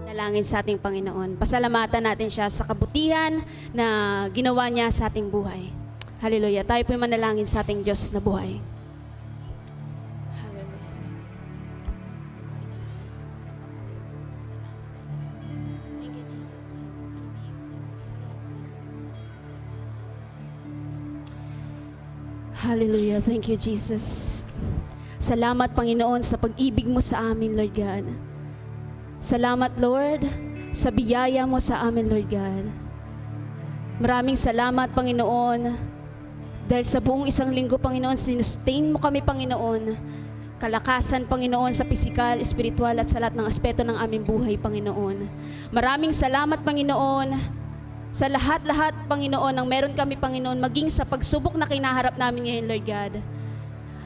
Dalangin sa ating Panginoon. Pasalamatan natin siya sa kabutihan na ginawa niya sa ating buhay. Hallelujah. Tayo po'y manalangin sa ating Diyos na buhay. Hallelujah. Thank you, Jesus. Salamat, Panginoon, sa pag-ibig mo sa amin, Lord God. Salamat, Lord, sa biyaya mo sa amin, Lord God. Maraming salamat, Panginoon, dahil sa buong isang linggo, Panginoon, sinustain mo kami, Panginoon. Kalakasan, Panginoon, sa pisikal, espiritual at sa lahat ng aspeto ng aming buhay, Panginoon. Maraming salamat, Panginoon, sa lahat-lahat, Panginoon, ang meron kami, Panginoon, maging sa pagsubok na kinaharap namin ngayon, Lord God.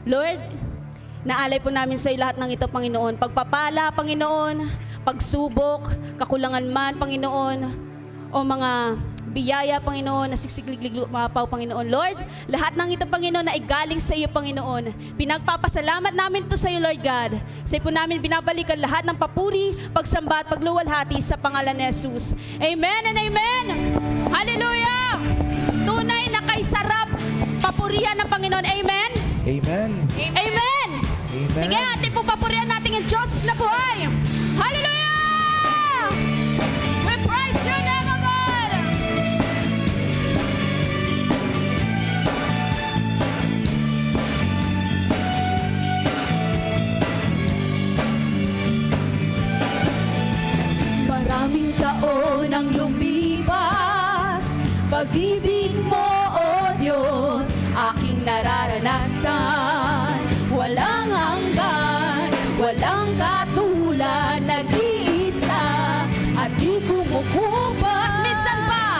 Lord, naalay po namin sa iyo lahat ng ito, Panginoon. Pagpapala, Panginoon, pagsubok, kakulangan man, Panginoon, o mga biyaya, Panginoon, na siksikliglig lumapaw, Panginoon. Lord, lahat ng ito, Panginoon, na igaling sa iyo, Panginoon. Pinagpapasalamat namin ito sa iyo, Lord God. Sa iyo po namin binabalikan lahat ng papuri, pagsamba at pagluwalhati sa pangalan ni Jesus. Amen and amen! Hallelujah! Tunay na kay sarap papurihan ng Panginoon. Amen? Amen. Amen! Amen. Sige, ating po papurihan natin ang Diyos na buhay. Hallelujah! We praise your name, O God! Maraming taon ang lumipas, pag-ibig mo, O Diyos, aking nararanasan. Walang hanggan, walang katulad, nag-iisa at di kumukupas. Minsan pa,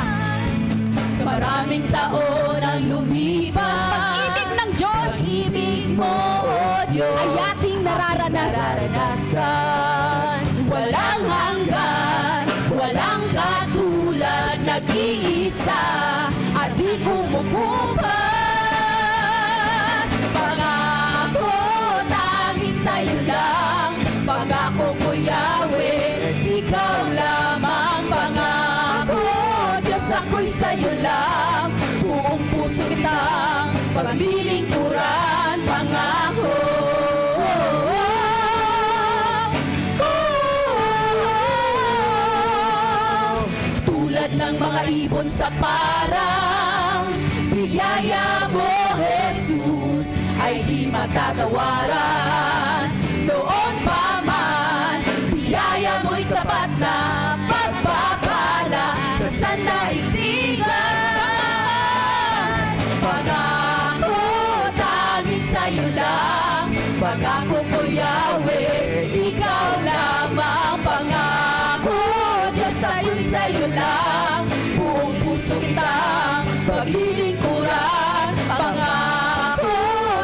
sa maraming taon ang lumipas, pag-ibig ng Diyos, pag-ibig mo, O Diyos, ay ating nararanasan. Walang hanggan, walang katulad, nag-iisa at di kumukupas. Pangako, tanging sa'yo lang, pag-ako ko Yahweh, ikaw lamang. Pangako, Diyos, ako'y sa'yo lang, buong puso kitang paglilingkuran. Pangako, tulad ng mga ibon sa parang, biyaya mo, Jesus, ay di matatawaran. Doon pa man, biyaya mo'y sapat na pagpapala sa sandaigdigan. Pag-ako, tanging sa'yo lang, pag-ako ko Yahweh, ikaw lamang. Pangako, Diyos, ako'y sa'yo lang, buong puso kitang paglilingkuran. Pangako,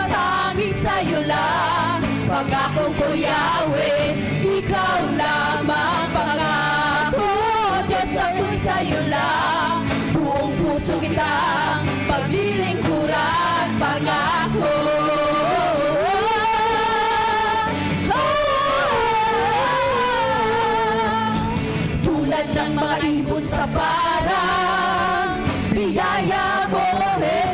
tanging sa'yo lang, pag-ako ko Yahweh, ikaw lamang. Pangako, Diyos, ako'y sa'yo lang, buong puso kitang paglilingkuran. Pangako, tulad ng mga ibon sa parang, biyaya mo,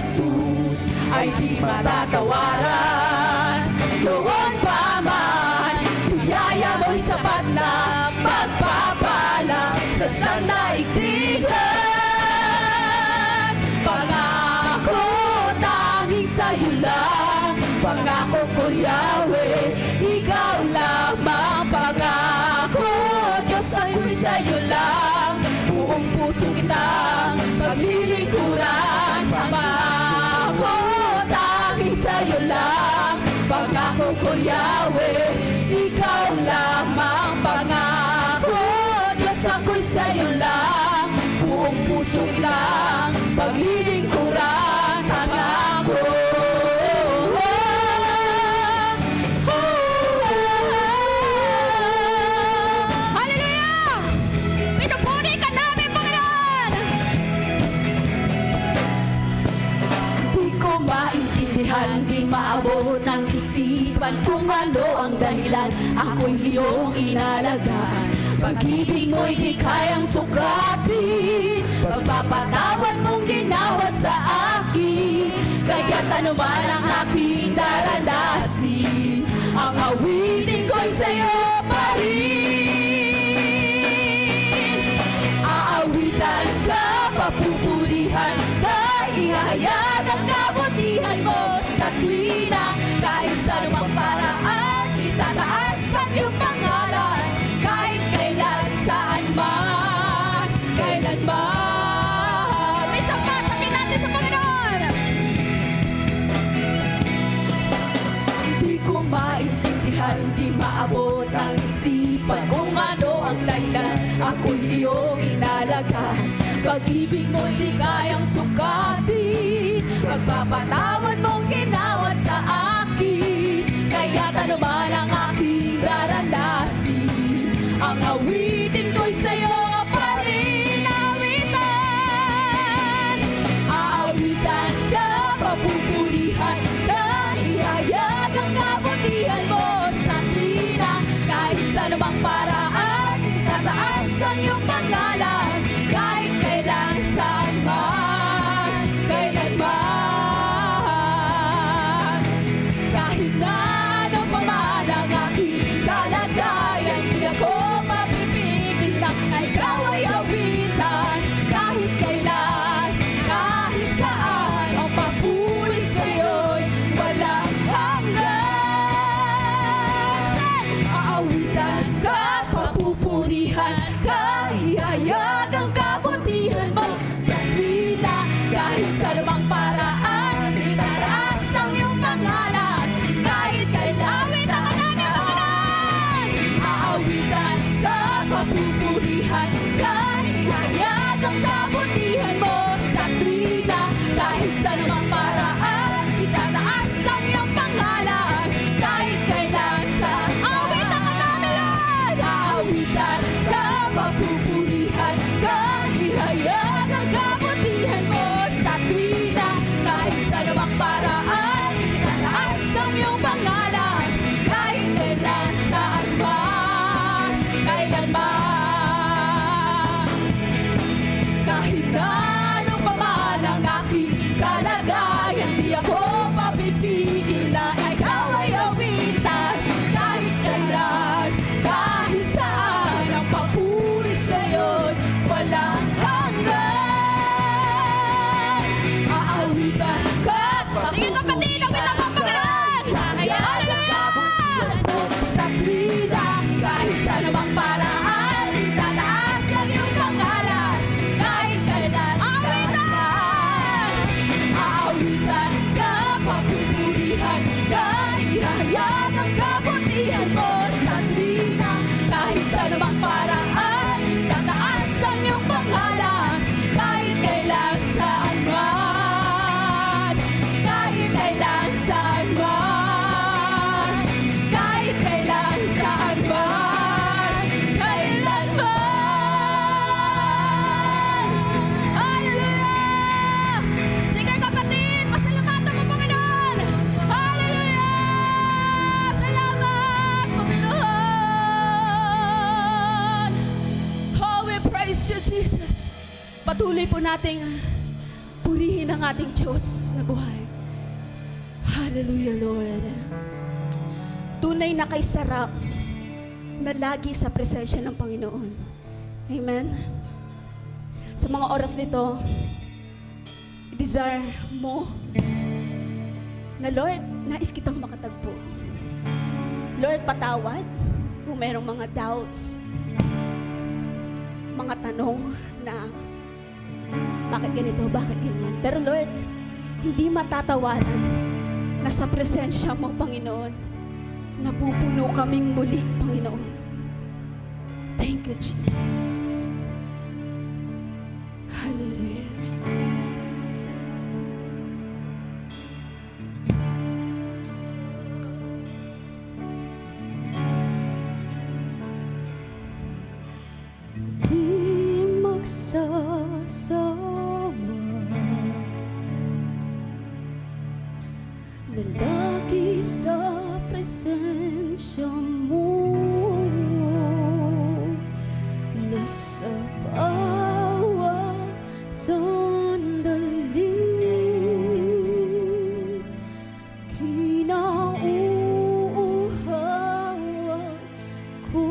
Jesus, ay di matatawaran. Doon pa man, biyaya mo'y sapat na pagpapala sa sandaigdigan. Pangako, tanging sa'yo lang, pangako ko Yahweh, ikaw lamang. Pangako, Diyos, ako'y sa'yo lang, buong puso kitang paglilingkuran. Pangako, tanging sa'yo lang, pangako ko Yahweh, ikaw lamang. Pangako, Diyos, ako'y sa'yo lang, buong puso kitang paglilingkuran. Pangako, hallelujah! Pinupuri ka namin, Panginoon! Di ko maintindihan, di maabot ng isipan kung ano ang dahilan, ako'y iyong inalagaan. Pag-ibig mo'y di kayang sukatin, pagpapatawad mong ginawat sa akin. Kaya't ano man ang aking daranasin, ang awitin ko'y sa'yo pa rin. Aawitan ka, papupurihan ka, ihayag ang kabutihan mo sa tuwina. Kahit sa lumang paraan, itataas ang iyong pangalan. Kahit kailan, saan man, kailanman. May samba, sabihin natin sa Panginoon. Di ko maintindihan, di maabot ng isipan kung ano ang dahilan. Ako'y iyong inalagaan. Pag-ibig mo'y di kayang sukatin, pagpapatawad mong ginawat sa akin. Kaya't ano man ang aking daranasin, ang awitin ko'y sa'yo pa rin. Awitan, aawitan ka, papupurihan ka, ihayag ang kabutihan mo sa tuwina. Kahit sa anumang paraan, itataas ang iyong pangalan. Kahit kailan, saan man, kailanman. Kahit na ano pa man ang aking kalagayan, di ako mapipigilan na ikaw ay awitan. Kahit kailan, kahit saan, ang papuri sa'yo'y walang hanggan. Aawitan ka, papupurihan ka, ihayag ang kabutihan mo sa tuwina. Kahit sa lumang paraan, itataas ang iyong pangalan. Kahit kailan, awitan ka namin, Panginoon. Aawitan ka, papupurihan ka, ihayag ang kabutihan mo sa tuwina. Kahit sa lumang paraan, itataas ang iyong pangalan. Kahit kailan, saan awitan ka namin, Lord. Aawitan ka, papupurihan ka, ihayag ang kabutihan mo sa tuwina. Kahit sa lumang paraan, itataas ang iyong pangalan. Kahit kailan, saan man, kailanman. Kahit na ano pa man ang aking kalagayan, di ako papipigil na ikaw ay awitan. Kahit sailan, kahit saan, ang papuri sa'yo'y walang hanggan. Aawitan ka, sige kapatid, awitan mo, Panginoon. Hallelujah! Sa tuwina, kahit sa anumang paraan, itataas ang iyong pangalan. Kahit kailan, awitan! Aawitan ka, papupurihan ka, ihayag ang kabutihan mo sa tuwina. Kahit sa anumang paraan, itataas ang iyong pangalan. Kahit kailan, saan man, kahit kailan, saan man, kahit kailan, saan man, kailanman. Hallelujah! Sige kapatid, pasalamatan mo, Panginoon. Hallelujah! Salamat, Panginoon. Oh, we praise you, Jesus. Patuloy po nating purihin ang ating Diyos na buhay. Hallelujah, Lord. Tunay na kay sarap na lagi sa presensya ng Panginoon. Amen. Sa mga oras nito, desire mo na, Lord, nais kitang makatagpo. Lord, patawad kung mayroong mga doubts, mga tanong na bakit ganito, bakit ganyan. Pero Lord, hindi matatawanan na sa presensya mo, Panginoon, napupuno kaming muli, Panginoon. Thank you, Jesus. Hallelujah. Di magsasawa na lagi sa presensya mo. Nasa bawat sandali, kinauuhawan ko.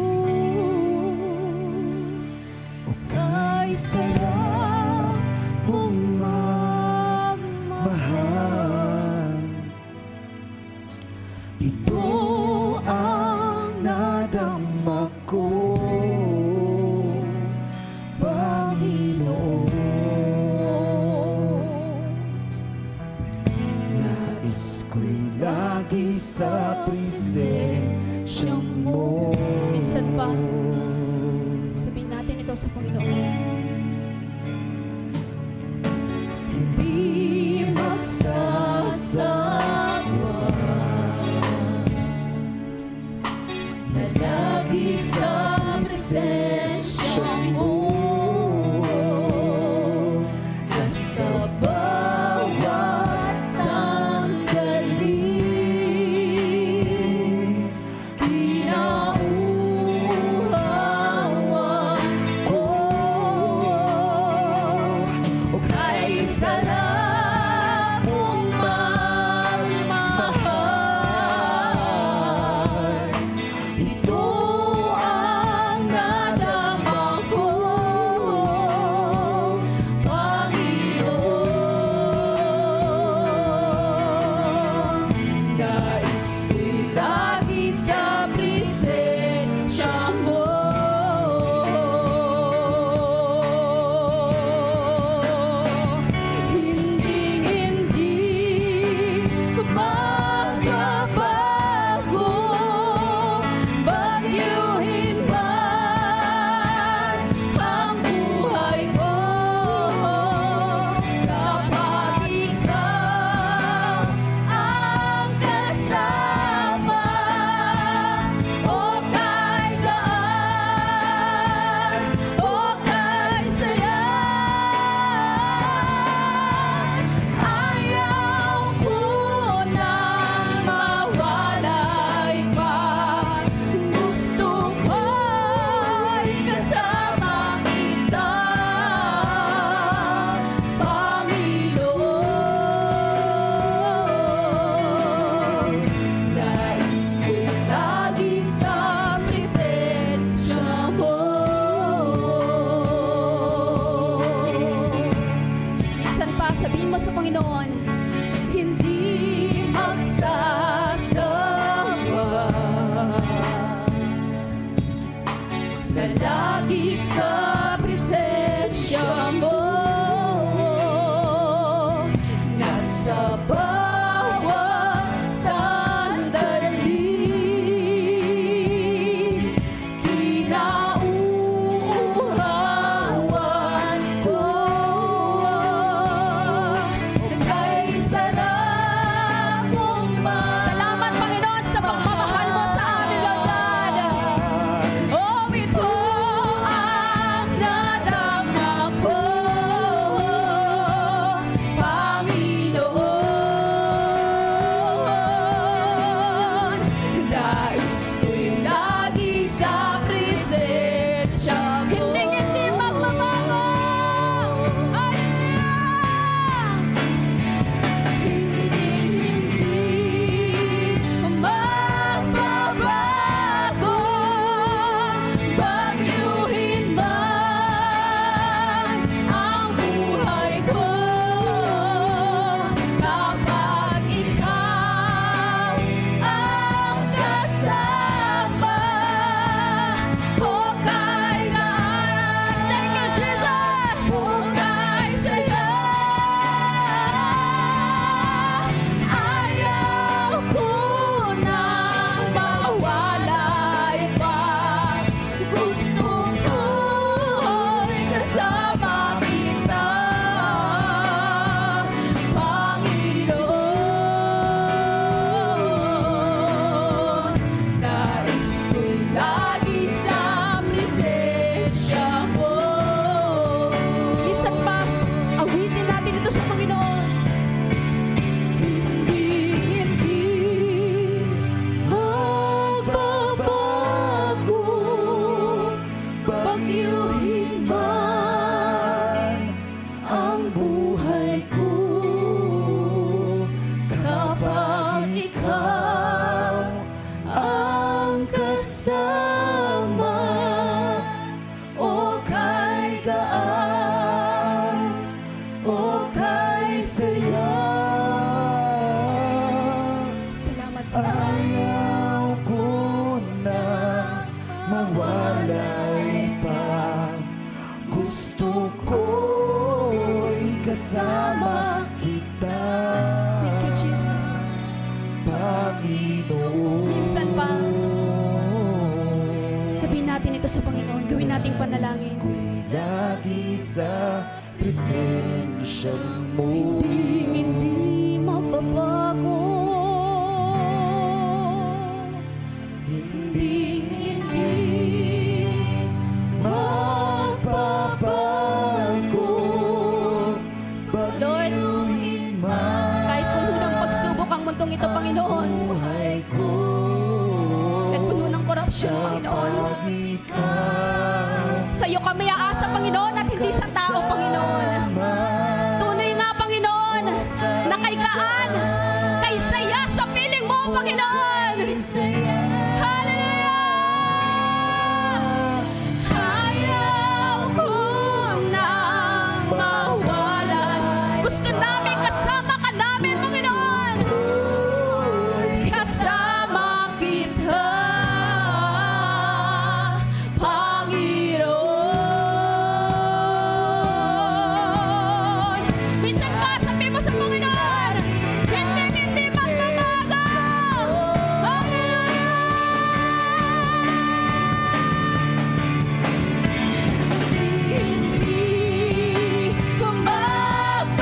Kay sarap mong magmahal, ito ang nadama ko, Panginoon. Nais ko'y lagi sa presensya mo. Minsan pa, sabihin natin ito sa Panginoon. Hindi magsasawa na lagi sa presensya mo, nasa bawat sandali, kinauuhawan ko. O kay sarap mong magmahal, ito ang nadama ko, Panginoon. Nais ko'y lagi sa presensya mo, hindi magbabago, bagyuhin man ang buhay ko, kapag ikaw ang kasama, o kay gaan, o kay saya. Ayaw ko nang mawalay pa, gusto ko'y kasama kita, Panginoon. Nais ko'y lagi sa presensya mo. Minsan pa, sabihin mo sa Panginoon, hindi magsasawa na lagi sa presensya mo, nasa bawat sandali, kinauuhawan ko. Kay sarap mong Salamat, Panginoon, sa pagmamahal mo sa amin, Lord God. Oh, ito ang nadama ko, Panginoon. mawalay pa. Gusto ko'y kasama kita, Thank you, Jesus. Panginoon. Minsan pa, sabihin natin ito sa Panginoon, gawin nating panalangin. Ko'y lagi sa presensya mo. Hindi mababago. Hindi magbabago. Bagyuhin man Kahit puno ng pagsubok ang mundong ito, Panginoon. buhay ko, Kahit puno ng korupsyon, Panginoon. kapag ikaw Sa iyo kami aasa, Panginoon, at hindi sa tao, Panginoon. Tunay nga, Panginoon, na kay Kaan, kay saya sa piling mo, Panginoon. Hallelujah! Ayaw ko nang mawalan. Gusto namin kasama ka namin, Panginoon. Kasama kita, Panginoon. Minsan pa, sabihin mo sa Panginoon, hindi magbabago. Hallelujah! Hindi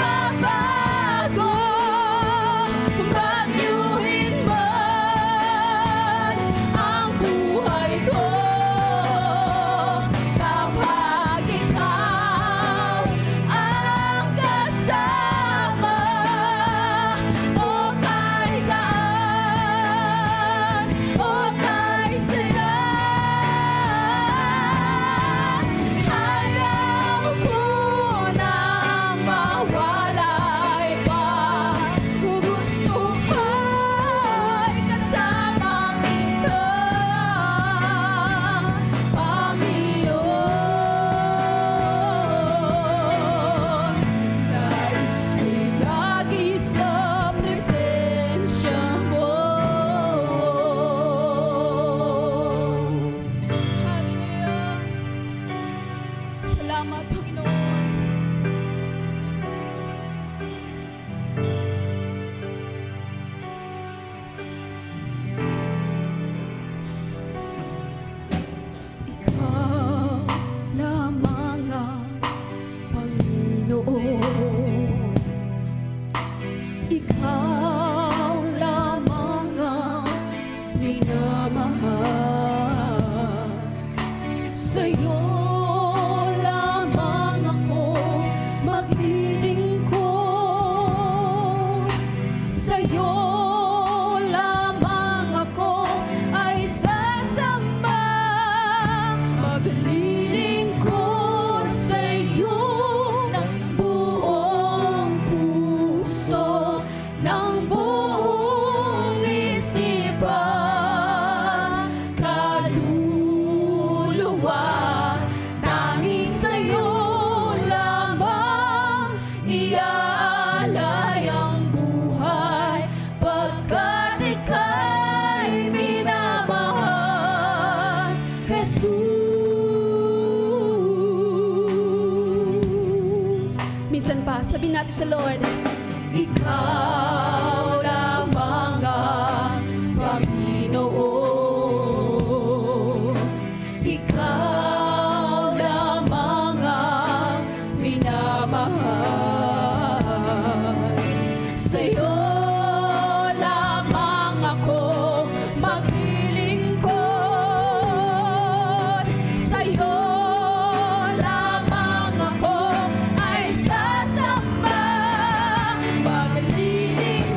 magbabago. Bagyuhin man ang buhay ko, kapag ikaw ang kasama, o kahit gaan, o kahit saya. Ayaw ko nang mawalay pa. Gusto ko'y kasama kita, Panginoon. Nais ko'y lagi sa presensya mo. Hallelujah! Salamat, Panginoon. Ikaw lamang ang Panginoon. Ikaw lamang ang minamahal. Sa'yo lamang ako maglilingkod. Sa'yo lamang ako ay sasamba. Maglilingkod sa'yo ng buong puso, ng buong isipan, kaluluwa. Tanging sa'yo lamang iaalay ang buhay, pagkat ika'y minamahal, Jesus. Minsan pa, sabihin natin sa Lord, ikaw lamang ang Panginoon. Ikaw lamang ang minamahal. Sa'yo lamang ako maglilingkod. Sa'yo lamang ako ay sasamba. Maglilingkod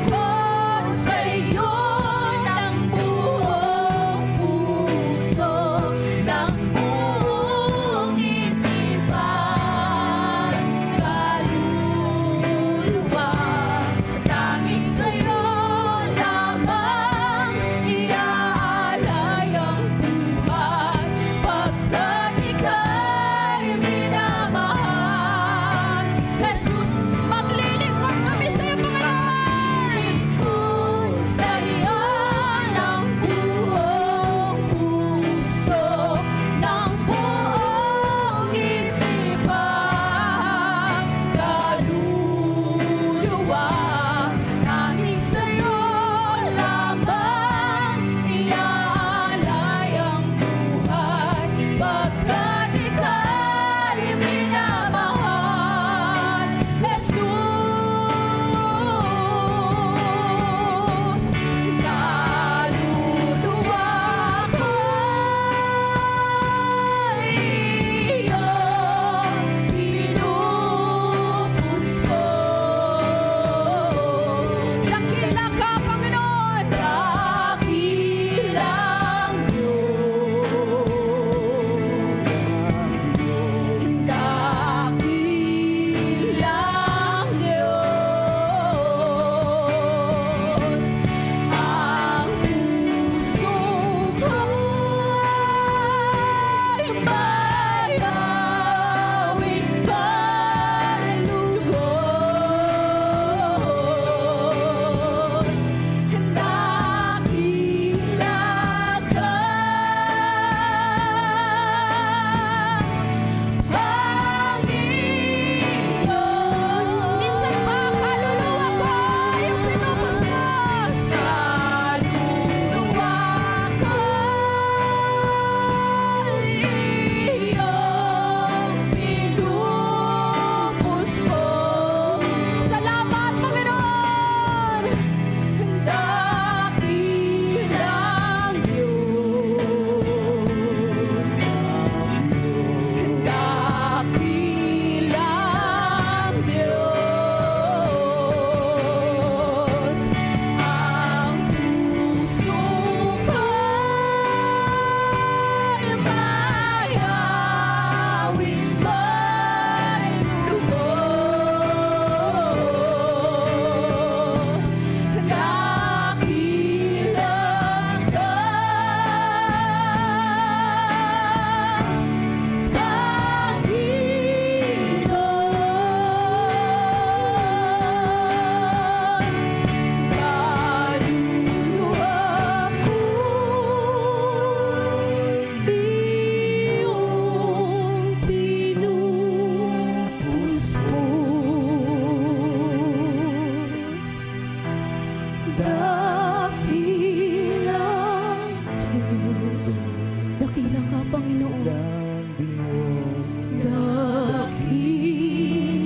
ng Diyos.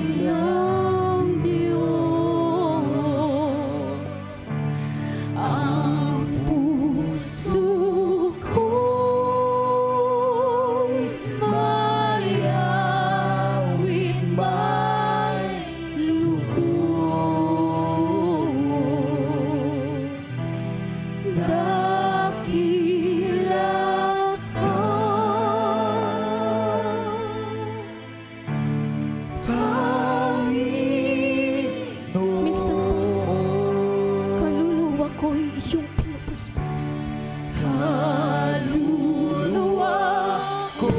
Dakilang Diyos, ang puso ko'y mayawit may loob. Dakila ka, Panginoon. minsan kaluluwa ko'y iyong pinupuspos. Kaluluwa ko'y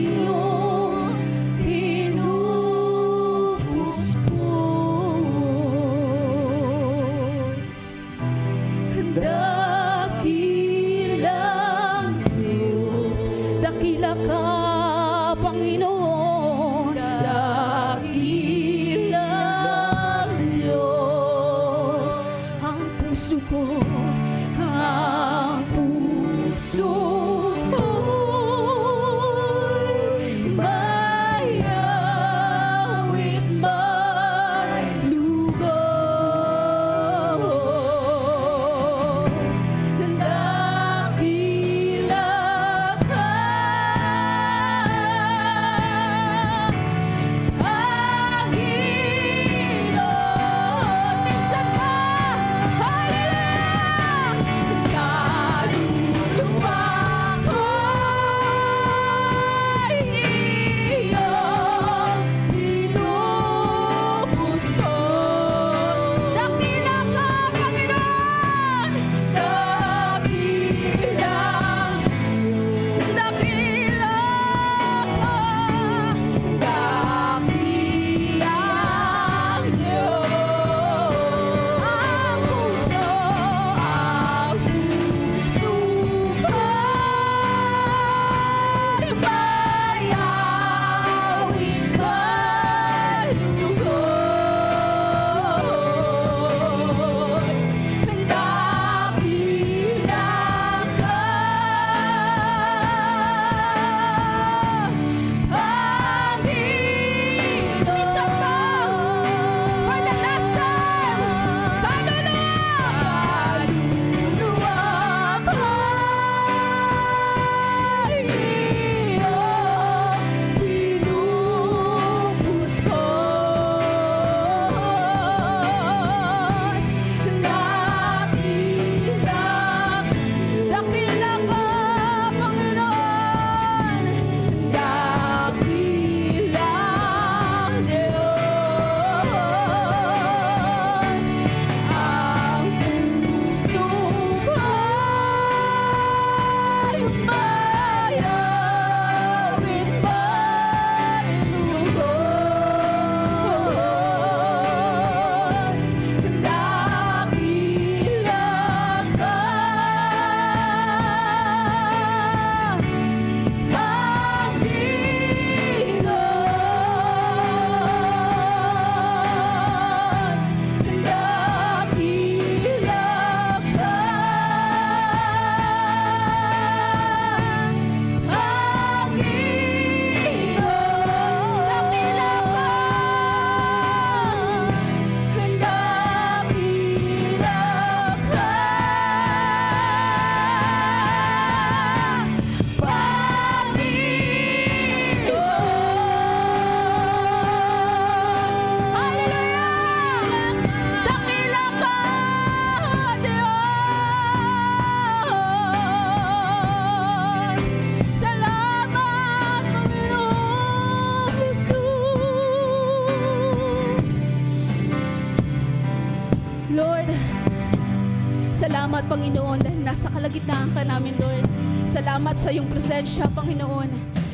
iyong pinupuspos. Dakilang Diyos, dakila ka, Panginoon. Dakilang Diyos, ang puso ko, ang puso ko'y mayawit may lugod. Dakila ka, Panginoon. Minsan pa, hallelujah! Kaluluwa ko'y iyong pinupuson. Dakila ka, Panginoon! Dakilang dakila ka, dakilang Diyos. Ang puso ko'y mayawit malugod. Dakila ka, Panginoon. Isa pa, for the last time, kaluluwa ko'y iyong pinupuspos. Dakila ka, Panginoon. Dakilang Diyos, ang puso ko'y mayawit may lugod. Dakila ka, Panginoon. Dakila ka, Salamat, Panginoon Jesus. Lord, salamat, Panginoon, dahil nasa kalagitnaan ka namin, Lord. Salamat sa iyong presensya, Panginoon.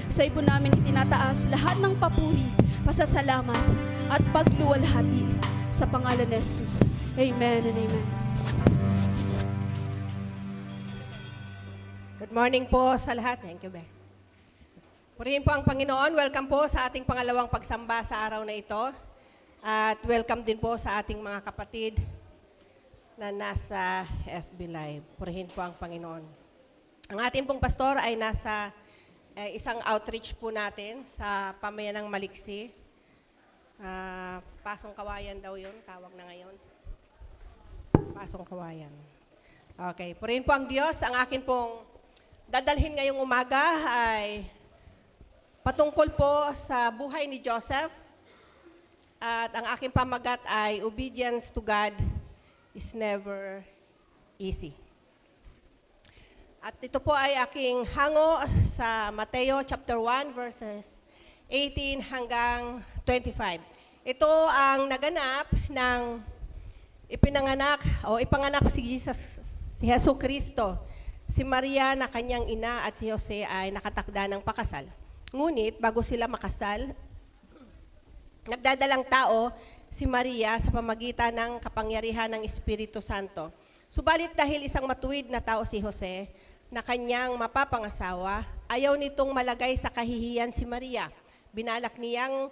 Sa iyo po namin itinataas lahat ng papuri, pasasalamat at pagluwalhati sa pangalan ni Jesus. Amen and amen. Good morning po sa lahat. Thank you, Be. Purihin po ang Panginoon. Welcome po sa ating pangalawang pagsamba sa araw na ito. At welcome din po sa ating mga kapatid na nasa FB Live. Purihin po ang Panginoon. Ang ating pong pastor ay nasa isang outreach po natin sa pamayanang Maliksi. Pasong Kawayan daw yun, tawag na ngayon. Pasong Kawayan. Okay, purihin po ang Diyos. Ang akin pong dadalhin ngayong umaga ay patungkol po sa buhay ni Joseph. At ang aking pamagat ay obedience to God is never easy. At ito po ay aking hango sa Mateo chapter 1 verses 18 hanggang 25. Ito ang naganap ng ipanganak si Hesus Kristo. Si Maria na kanyang ina at si Jose ay nakatakda ng pakasal. Ngunit bago sila makasal, nagdadalang tao si Maria sa pamagitan ng kapangyarihan ng Espiritu Santo. Subalit dahil isang matuwid na tao si Jose, na kanyang mapapangasawa, ayaw nitong malagay sa kahihiyan si Maria. Binalak niyang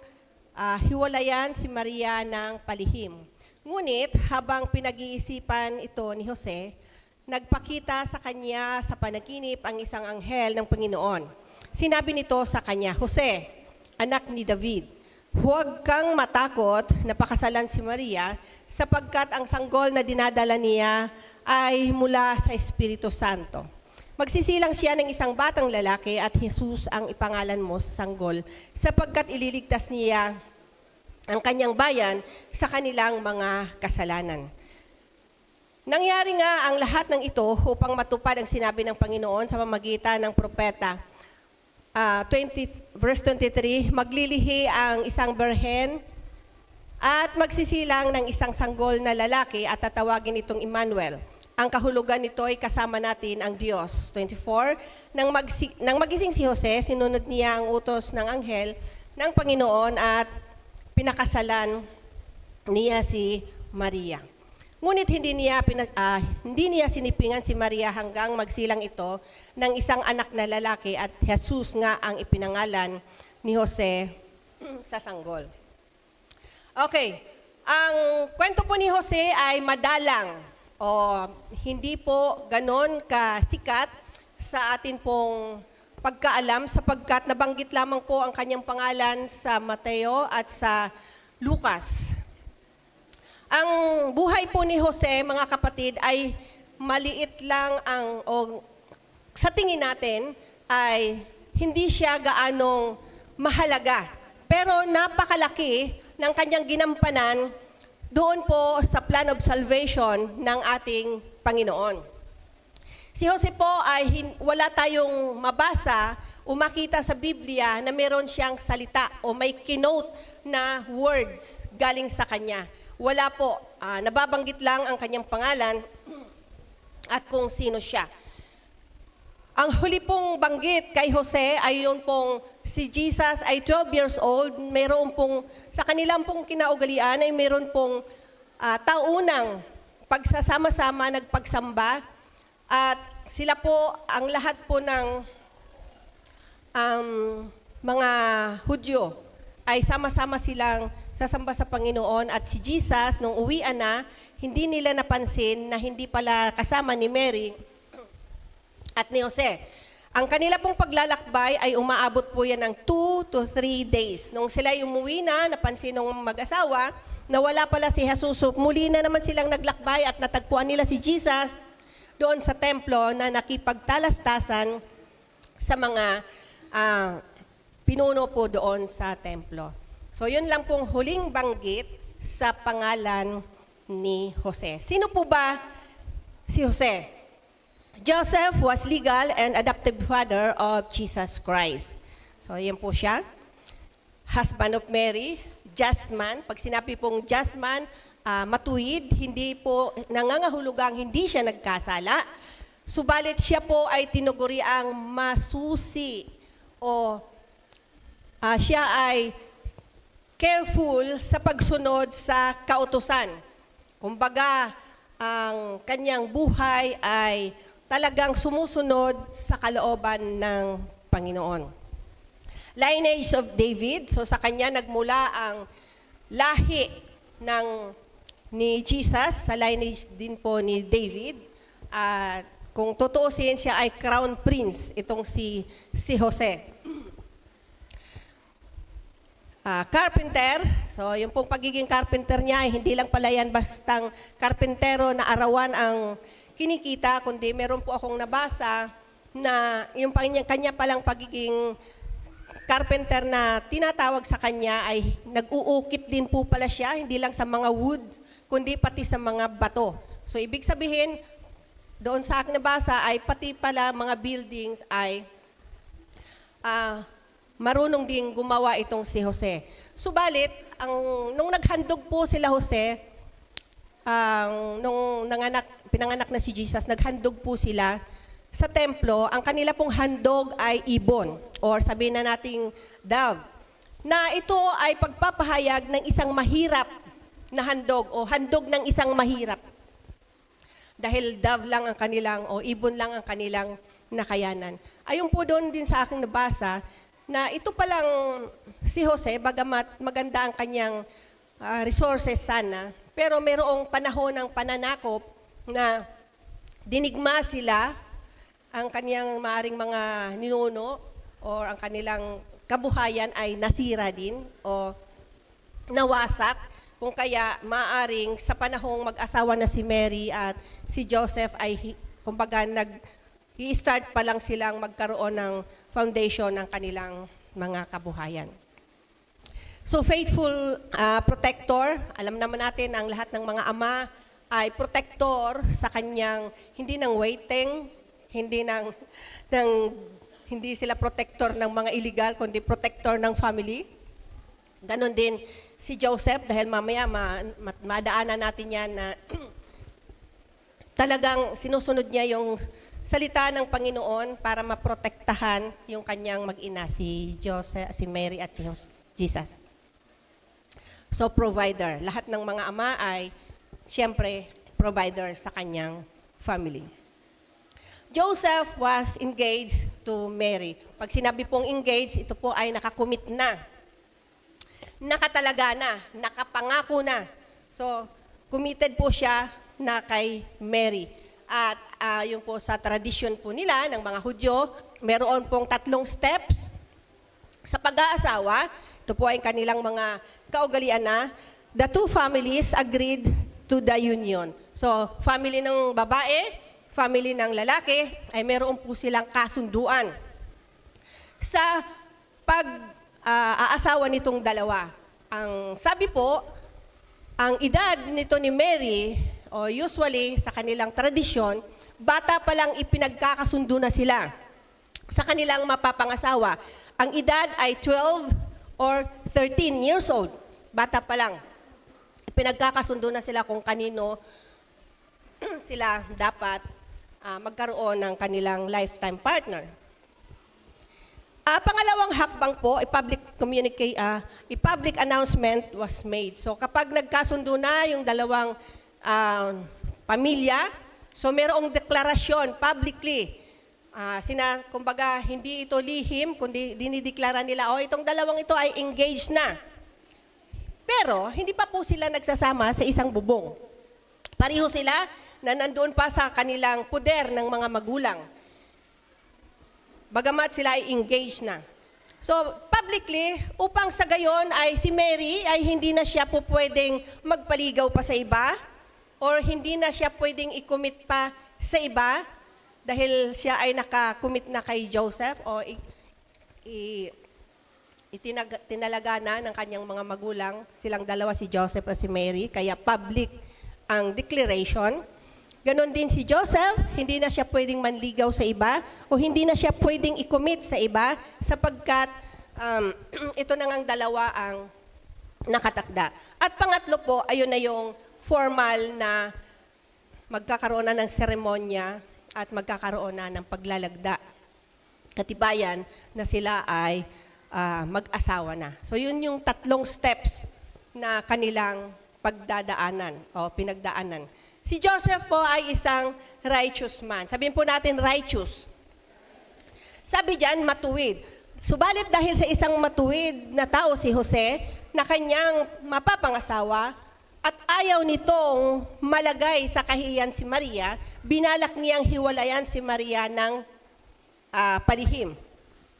hiwalayan si Maria ng palihim. Ngunit habang pinag-iisipan ito ni Jose, nagpakita sa kanya sa panaginip ang isang anghel ng Panginoon. Sinabi nito sa kanya, Jose, anak ni David, huwag kang matakot na pakasalan si Maria sapagkat ang sanggol na dinadala niya ay mula sa Espiritu Santo. Magsisilang siya ng isang batang lalaki at Jesus ang ipangalan mo sa sanggol sapagkat ililigtas niya ang kanyang bayan sa kanilang mga kasalanan. Nangyari nga ang lahat ng ito upang matupad ang sinabi ng Panginoon sa pamamagitan ng propeta. Verse 23, maglilihi ang isang berhen at magsisilang ng isang sanggol na lalaki at tatawagin itong Emmanuel. Ang kahulugan nito ay kasama natin ang Diyos. 24, nang magising si Jose, sinunod niya ang utos ng anghel ng Panginoon at pinakasalan niya si Maria. Ngunit hindi niya sinipingan si Maria hanggang magsilang ito ng isang anak na lalaki at Jesus nga ang ipinangalan ni Jose sa sanggol. Okay, ang kwento po ni Jose ay madalang o hindi po ganon kasikat sa atin pong pagkaalam sapagkat nabanggit lamang po ang kanyang pangalan sa Mateo at sa Lucas. Ang buhay po ni Jose, mga kapatid, ay maliit lang sa tingin natin ay hindi siya gaanong mahalaga. Pero napakalaki ng kanyang ginampanan doon po sa plan of salvation ng ating Panginoon. Si Jose po ay wala tayong mabasa o makita sa Biblia na meron siyang salita o may kinote na words galing sa kanya. Wala po. Nababanggit lang ang kanyang pangalan at kung sino siya. Ang huli pong banggit kay Jose ay yun pong si Jesus ay 12 years old. Meron pong, sa kanilang pong kinaugalian ay meron pong taunang pagsasama-sama, nagpagsamba. At sila po, ang lahat po ng mga Hudyo ay sama-sama silang sasamba sa Panginoon. At si Jesus, nung uwian na, hindi nila napansin na hindi pala kasama ni Mary at ni Jose. Ang kanila pong paglalakbay ay umaabot po yan ng 2 to 3 days. Nung sila umuwi na, napansin ng mag-asawa na wala pala si Jesus. Muli na naman silang naglakbay at natagpuan nila si Jesus doon sa templo na nakipagtalastasan sa mga pinuno po doon sa templo. So yun lang pong huling banggit sa pangalan ni Jose. Sino po ba si Jose? Joseph was legal and adoptive father of Jesus Christ. So, yan po siya. Husband of Mary, just man. Pag sinabi pong just man, matuwid, hindi po nangangahulugang hindi siya nagkasala. Subalit siya po ay tinuguri ang masusi o siya ay careful sa pagsunod sa kautusan. Kumbaga, ang kanyang buhay ay talagang sumusunod sa kalooban ng Panginoon. Lineage of David, so sa kanya nagmula ang lahi ni Jesus, sa lineage din po ni David. Kung tutuusin, siya ay crown prince, itong si Jose. Carpenter, so yung pong pagiging carpenter niya, ay hindi lang pala yan bastang karpentero na arawan ang kinikita, kundi meron po akong nabasa na yung kanya palang pagiging carpenter na tinatawag sa kanya ay nag-uukit din po pala siya, hindi lang sa mga wood, kundi pati sa mga bato. So ibig sabihin, doon sa aking nabasa ay pati pala mga buildings ay marunong ding gumawa itong si Jose. Subalit, nung naghandog po sila Jose, nung pinanganak na si Jesus, naghandog po sila sa templo. Ang kanila pong handog ay ibon, or sabihin na nating dove, na ito ay pagpapahayag ng isang mahirap na handog, o handog ng isang mahirap. Dahil dove lang ang kanilang, o ibon lang ang kanilang nakayanan. Ayon po doon din sa aking nabasa, na ito palang si Jose, bagamat maganda ang kanyang resources sana, pero mayroong panahon ng pananakop na dinigma sila, ang kanyang maaring mga ninuno o ang kanilang kabuhayan ay nasira din o nawasak, kung kaya maaring sa panahong mag-asawa na si Mary at si Joseph ay kumbaga i-start pa lang silang magkaroon ng foundation ng kanilang mga kabuhayan. So faithful protector, alam naman natin ang lahat ng mga ama ay protector sa kanyang, hindi ng waiting, hindi sila protector ng mga illegal, kundi protector ng family. Ganon din si Joseph, dahil mamaya madaanan natin yan na talagang sinusunod niya yung salita ng Panginoon para maprotektahan yung kanyang mag-ina, si Joseph, si Mary at si Jesus. So provider, lahat ng mga ama ay siyempre provider sa kanyang family. Joseph was engaged to Mary. Pag sinabi pong engaged, ito po ay nakakumit na. Nakatalaga na, nakapangako na. So, committed po siya na kay Mary. At yun po sa tradisyon po nila ng mga Hudyo, meron pong 3 steps sa pag-aasawa. Ito po ay kanilang mga kaugalian na. The 2 families agreed to the union. So, family ng babae, family ng lalaki, ay meron po silang kasunduan sa pag-aasawa nitong dalawa. Ang sabi po, ang edad nito ni Mary, o usually sa kanilang tradisyon, bata pa lang ipinagkakasundo na sila sa kanilang mapapangasawa. Ang edad ay 12 or 13 years old. Bata pa lang. Ipinagkakasundo na sila kung kanino sila dapat magkaroon ng kanilang lifetime partner. Pangalawang hakbang po, public announcement was made. So kapag nagkasundo na yung dalawang pamilya, so mayroong deklarasyon publicly. Kumbaga, hindi ito lihim, kundi dinideklara nila, itong dalawang ito ay engaged na. Pero, hindi pa po sila nagsasama sa isang bubong. Pareho sila na nandoon pa sa kanilang puder ng mga magulang. Bagamat sila ay engaged na. So, publicly, upang sa gayon ay si Mary ay hindi na siya po pwedeng magpaligaw pa sa iba, or hindi na siya pwedeng i-commit pa sa iba dahil siya ay naka-commit na kay Joseph o tinalaga na ng kanyang mga magulang, silang dalawa, si Joseph at si Mary, kaya public ang declaration. Ganon din si Joseph, hindi na siya pwedeng manligaw sa iba o hindi na siya pwedeng i-commit sa iba sapagkat ito na ngang dalawa ang nakatakda. At pangatlo po, ayun na yung formal na magkakaroon na ng seremonya at magkakaroon na ng paglalagda. Katibayan na sila ay mag-asawa na. So yun yung 3 steps na kanilang pagdadaanan o pinagdaanan. Si Joseph po ay isang righteous man. Sabihin po natin righteous. Sabi diyan, matuwid. Subalit dahil sa isang matuwid na tao si Jose, na kanyang mapapangasawa, at ayaw nitong malagay sa kahiyan si Maria, binalak niyang hiwalayan si Maria ng palihim.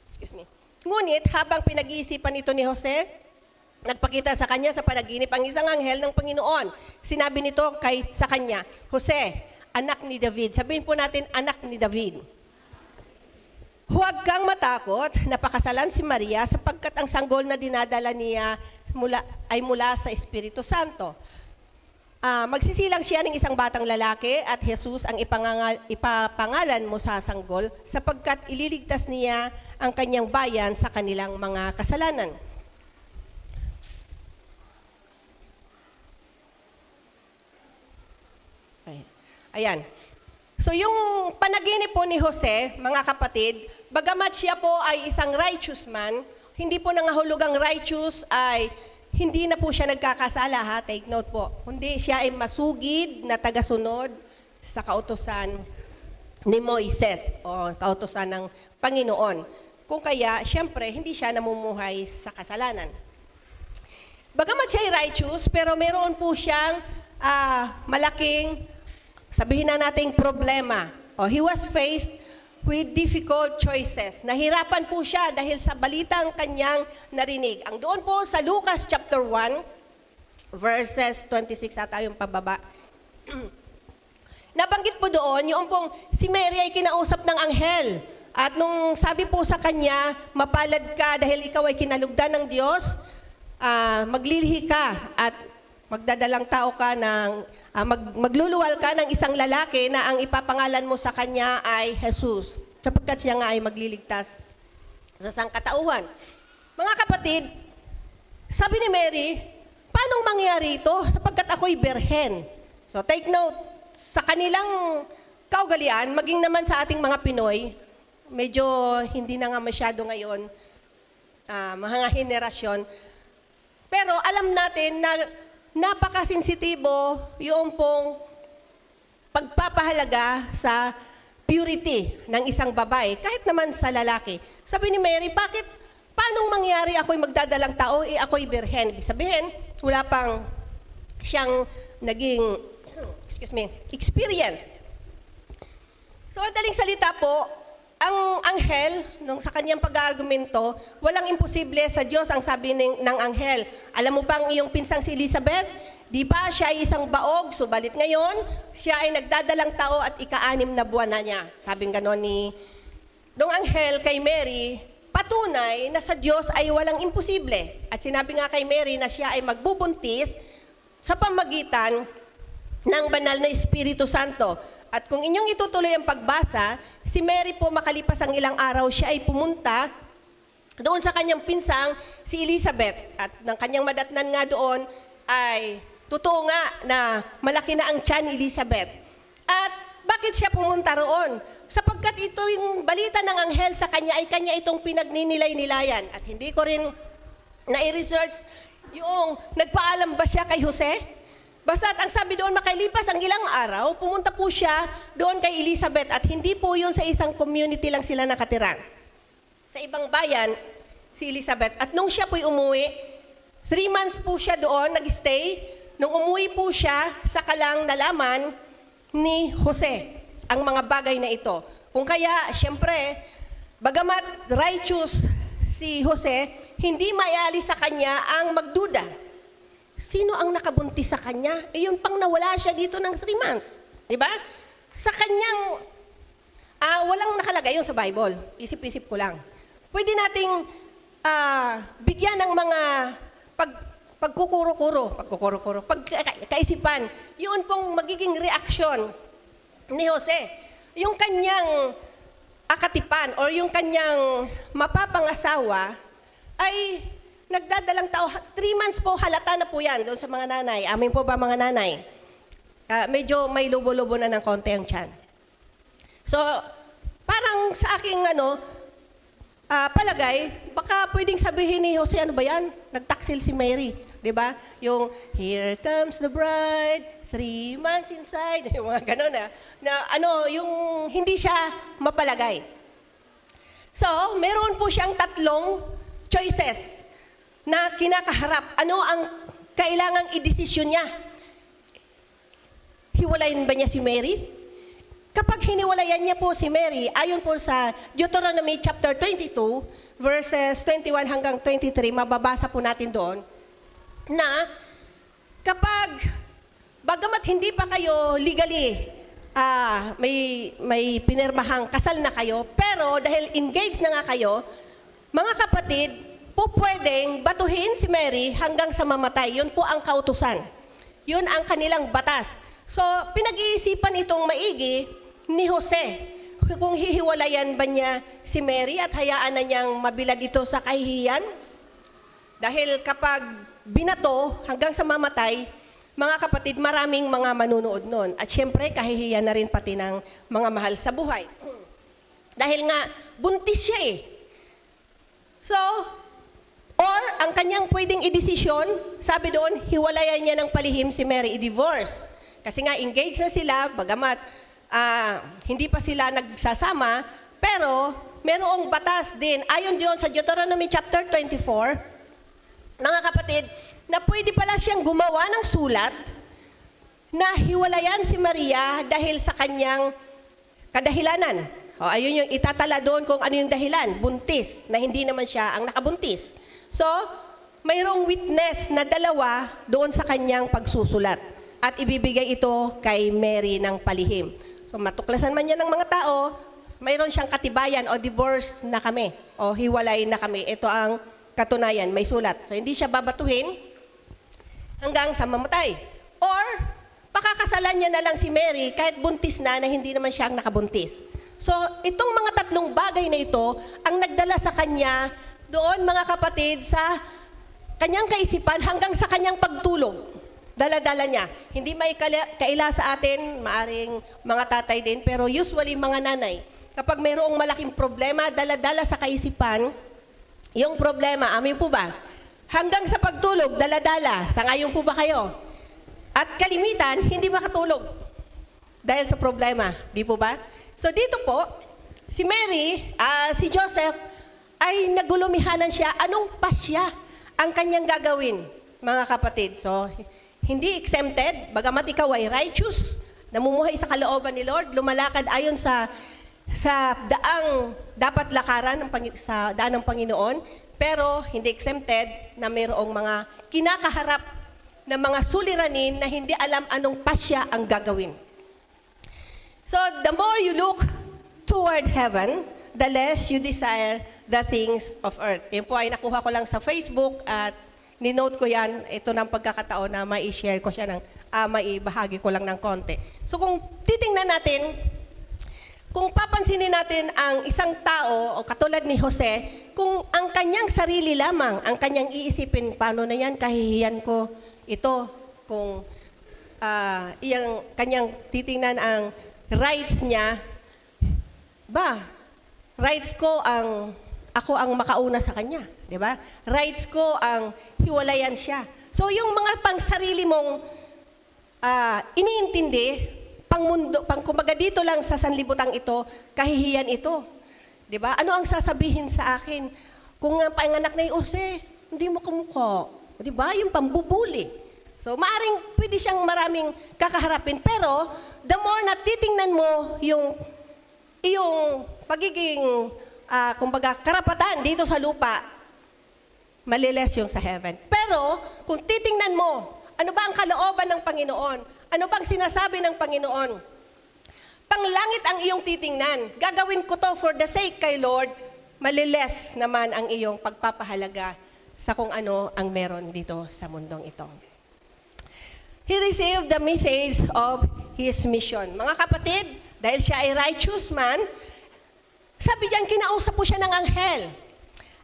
Excuse me. Ngunit habang pinag-iisipan ito ni Jose, nagpakita sa kanya sa panaginip ang isang anghel ng Panginoon. Sinabi nito sa kanya, Jose, anak ni David. Sabihin po natin, anak ni David. Huwag kang matakot na pakasalan si Maria sapagkat ang sanggol na dinadala niya ay mula sa Espiritu Santo. Magsisilang siya ng isang batang lalaki at Jesus ang ipapangalan mo sa sanggol sapagkat ililigtas niya ang kanyang bayan sa kanilang mga kasalanan. Ayan. So yung panaginip po ni Jose, mga kapatid, bagamat siya po ay isang righteous man, hindi po nangahulugang righteous ay hindi na po siya nagkakasala, ha? Take note po. Kundi siya ay masugid na tagasunod sa kautusan ni Moises o kautusan ng Panginoon. Kung kaya, syempre, hindi siya namumuhay sa kasalanan. Bagamat siya ay righteous, pero meron po siyang malaking, sabihin na nating problema. He was faced with difficult choices. Nahirapan po siya dahil sa balitang kanyang narinig. Ang doon po sa Lucas chapter 1, verses 26 ata yung pababa. Nabanggit po doon, yung pong si Mary ay kinausap ng anghel. At nung sabi po sa kanya, mapalad ka dahil ikaw ay kinalugdan ng Diyos, maglilihi ka at magdadalang tao ka ng magluluwal ka ng isang lalaki na ang ipapangalan mo sa kanya ay Jesus, sapagkat siya nga ay magliligtas sa sangkatauhan. Mga kapatid, sabi ni Mary, paanong mangyari ito sapagkat ako'y berhen? So take note, sa kanilang kaugalian, maging naman sa ating mga Pinoy, medyo hindi na nga masyado ngayon, mga henerasyon, pero alam natin na napakasensitibo yung pong pagpapahalaga sa purity ng isang babae, kahit naman sa lalaki. Sabi ni Mary, paanong mangyari ako'y magdadalang tao, ako'y birhen? Ibig sabihin, wala pang siyang naging, experience. So, madaling salita po, ang anghel, nung sa kanyang pag-argumento, walang imposible sa Diyos ang sabi ng anghel. Alam mo bang iyong pinsang si Elizabeth? Di ba siya ay isang baog, subalit ngayon, siya ay nagdadalang tao at ika-6 na buwan na niya. Sabing ganon nung anghel kay Mary, patunay na sa Diyos ay walang imposible. At sinabi nga kay Mary na siya ay magbubuntis sa pamagitan ng banal na Espiritu Santo. At kung inyong itutuloy ang pagbasa, si Mary po makalipas ang ilang araw, siya ay pumunta doon sa kanyang pinsang si Elizabeth. At ng kanyang madatnan nga doon ay totoo nga na malaki na ang tiyan ni Elizabeth. At bakit siya pumunta roon? Sapagkat ito yung balita ng anghel sa kanya ay kanya itong pinagninilay-nilayan. At hindi ko rin na-research yung nagpaalam ba siya kay Jose? Basta't ang sabi doon, makalipas ang ilang araw, pumunta po siya doon kay Elizabeth at hindi po yun sa isang community lang sila nakatira. Sa ibang bayan, si Elizabeth. At nung siya po'y umuwi, 3 months po siya doon, nag-stay. Nung umuwi po siya, saka lang nalaman ni Jose ang mga bagay na ito. Kung kaya, syempre, bagamat righteous si Jose, hindi maialis sa kanya ang magduda. Sino ang nakabuntis sa kanya? Yun pang nawala siya dito ng 3 months. Diba? Sa kanyang, walang nakalagay yun sa Bible. Isip-isip ko lang. Pwede nating bigyan ng mga pagkaisipan. Yun pong magiging reaksyon ni Jose. Yung kanyang akatipan or yung kanyang mapapangasawa ay nagdadalang tao, 3 months po, halata na po yan doon sa mga nanay. Amin po ba mga nanay? Medyo may lubo-lubo na ng konti ang tiyan. So, parang sa aking palagay, baka pwedeng sabihin ni Jose, ano ba yan? Nagtaksil si Mary. Diba? Yung, here comes the bride, 3 months inside. Yung mga gano'n yung hindi siya mapalagay. So, meron po siyang 3 choices na kinakaharap. Ano ang kailangang idesisyon niya? hiwalayin ba niya si Mary? Kapag hiniwalayan niya po si Mary, ayon po sa Deuteronomy chapter 22, verses 21 hanggang 23, mababasa po natin doon, na kapag, bagamat hindi pa kayo legally, may pinirmahang kasal na kayo, pero dahil engaged na nga kayo, mga kapatid, po pwedeng batuhin si Mary hanggang sa mamatay. Yun po ang kautusan. Yun ang kanilang batas. So, pinag-iisipan itong maigi ni Jose kung hihiwalayan ba niya si Mary at hayaan na niyang mabilad ito sa kahihiyan. Dahil kapag binato hanggang sa mamatay, mga kapatid, maraming mga manunood nun. At syempre, kahihiyan na rin pati ng mga mahal sa buhay. Dahil nga, buntis siya eh. So, or ang kanyang pwedeng idesisyon, sabi doon, hiwalayan niya ng palihim si Mary, i-divorce. Kasi nga, engaged na sila, bagamat hindi pa sila nagsasama, pero merong batas din. Ayon diyon sa Deuteronomy chapter 24, mga kapatid, na pwede pala siyang gumawa ng sulat na hiwalayan si Maria dahil sa kanyang kadahilanan. O, ayun yung itatala doon kung ano yung dahilan, buntis, na hindi naman siya ang nakabuntis. So, mayroong witness na dalawa doon sa kanyang pagsusulat at ibibigay ito kay Mary ng palihim. So, matuklasan man yan ng mga tao, mayroon siyang katibayan o divorce na kami o hiwalay na kami. Ito ang katunayan, may sulat. So, hindi siya babatuhin hanggang sa mamatay. Or, pakakasalan niya na lang si Mary kahit buntis na hindi naman siya ang nakabuntis. So, itong mga tatlong bagay na ito ang nagdala sa kanya doon, mga kapatid, sa kanyang kaisipan hanggang sa kanyang pagtulog. Dala-dala niya. Hindi may kaila sa atin, maaring mga tatay din, pero usually mga nanay. Kapag mayroong malaking problema, dala-dala sa kaisipan, yung problema, amin po ba? Hanggang sa pagtulog, dala-dala. Sangayon po ba kayo? At kalimitan, hindi makatulog. Dahil sa problema, di po ba? So dito po, si Mary, si Joseph, ay nagulumihanan siya, anong pasya ang kanyang gagawin, mga kapatid. So, hindi exempted, bagamat ikaw ay righteous, namumuhay sa kalooban ni Lord, lumalakad ayon sa daang dapat lakaran sa daan ng Panginoon, pero hindi exempted na mayroong mga kinakaharap na mga suliranin na hindi alam anong pasya ang gagawin. So, the more you look toward heaven, the less you desire the things of earth. Yan po ay nakuha ko lang sa Facebook at ninote ko yan. Ito ng pagkakataon na mai-share ko siya maibahagi ko lang ng konti. So kung titingnan natin, kung papansinin natin ang isang tao o katulad ni Jose, kung ang kanyang sarili lamang, ang kanyang iisipin, paano na yan, kahihiyan ko ito, kung iyang kanyang titingnan ang rights niya, rights ko ako ang makauna sa kanya, di ba? Rights ko ang hiwalayan siya. So yung mga pang-sarili mong iniintindi, kumbaga dito lang sa sanlibutan ito, kahihiyan ito. Di ba? Ano ang sasabihin sa akin? Kung nga panganak na yung Jose, hindi mo kamukha. Di ba? Yung pambubuli. So maaring pwede siyang maraming kakaharapin, pero the more na titingnan mo yung pagiging kumbaga, karapatan dito sa lupa, maliles yung sa heaven. Pero, kung titingnan mo, ano ba ang kalooban ng Panginoon? Ano bang sinasabi ng Panginoon? Panglangit ang iyong titingnan. Gagawin ko to for the sake kay Lord, maliles naman ang iyong pagpapahalaga sa kung ano ang meron dito sa mundong ito. He received the message of his mission. Mga kapatid, dahil siya ay righteous man, sabi diyan, kinausap po siya ng anghel.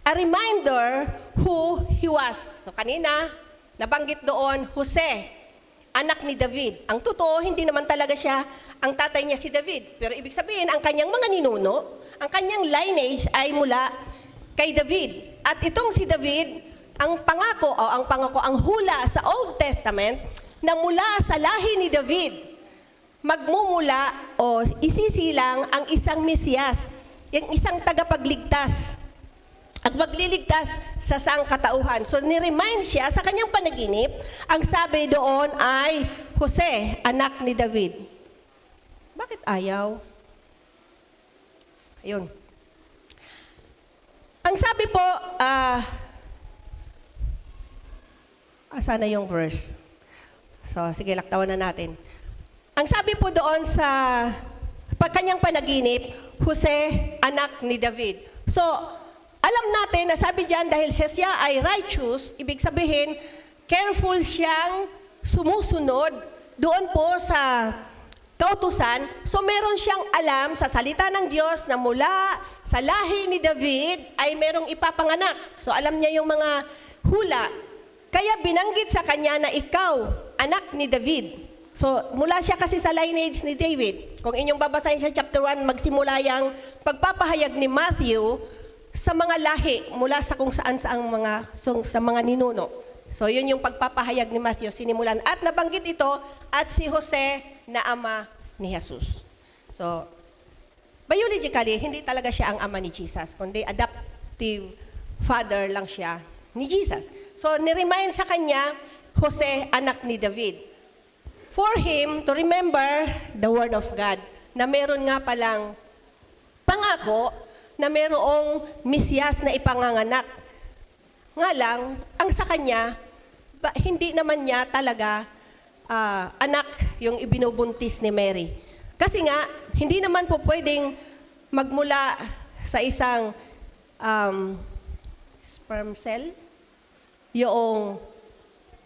A reminder who he was. So kanina, nabanggit doon, Jose, anak ni David. Ang totoo, hindi naman talaga siya, ang tatay niya si David. Pero ibig sabihin, ang kanyang mga ninuno, ang kanyang lineage ay mula kay David. At itong si David, ang hula sa Old Testament, na mula sa lahi ni David, magmumula o isisilang ang isang Mesiyas, yung isang tagapagligtas. at magliligtas sa sangkatauhan. So ni-remind siya sa kanyang panaginip, ang sabi doon ay, Jose, anak ni David. Bakit ayaw? Ayun. Ang sabi po, sana yung verse. So, sige, laktawan na natin. Ang sabi po doon sa kanyang panaginip, Jose, anak ni David. So, alam natin na sabi diyan dahil siya ay righteous, ibig sabihin, careful siyang sumusunod doon po sa kautusan. So, meron siyang alam sa salita ng Diyos na mula sa lahi ni David ay merong ipapanganak. So, alam niya yung mga hula. Kaya binanggit sa kanya na ikaw, anak ni David. So, mula siya kasi sa lineage ni David. Kung inyong babasahin sa chapter 1, magsimula yung pagpapahayag ni Matthew sa mga lahi mula sa kung saan sa mga ninuno. So, yun yung pagpapahayag ni Matthew, sinimulan. At nabanggit ito, at si Jose na ama ni Jesus. So, biologically, hindi talaga siya ang ama ni Jesus, kundi adoptive father lang siya ni Jesus. So, ni-remind sa kanya, Jose, anak ni David. For him to remember the word of God, na meron nga palang pangako na merong Mesiyas na ipanganganak. Nga lang, ang sa kanya, hindi naman niya talaga anak yung ibinubuntis ni Mary. Kasi nga, hindi naman po pwedeng magmula sa isang sperm cell, yung,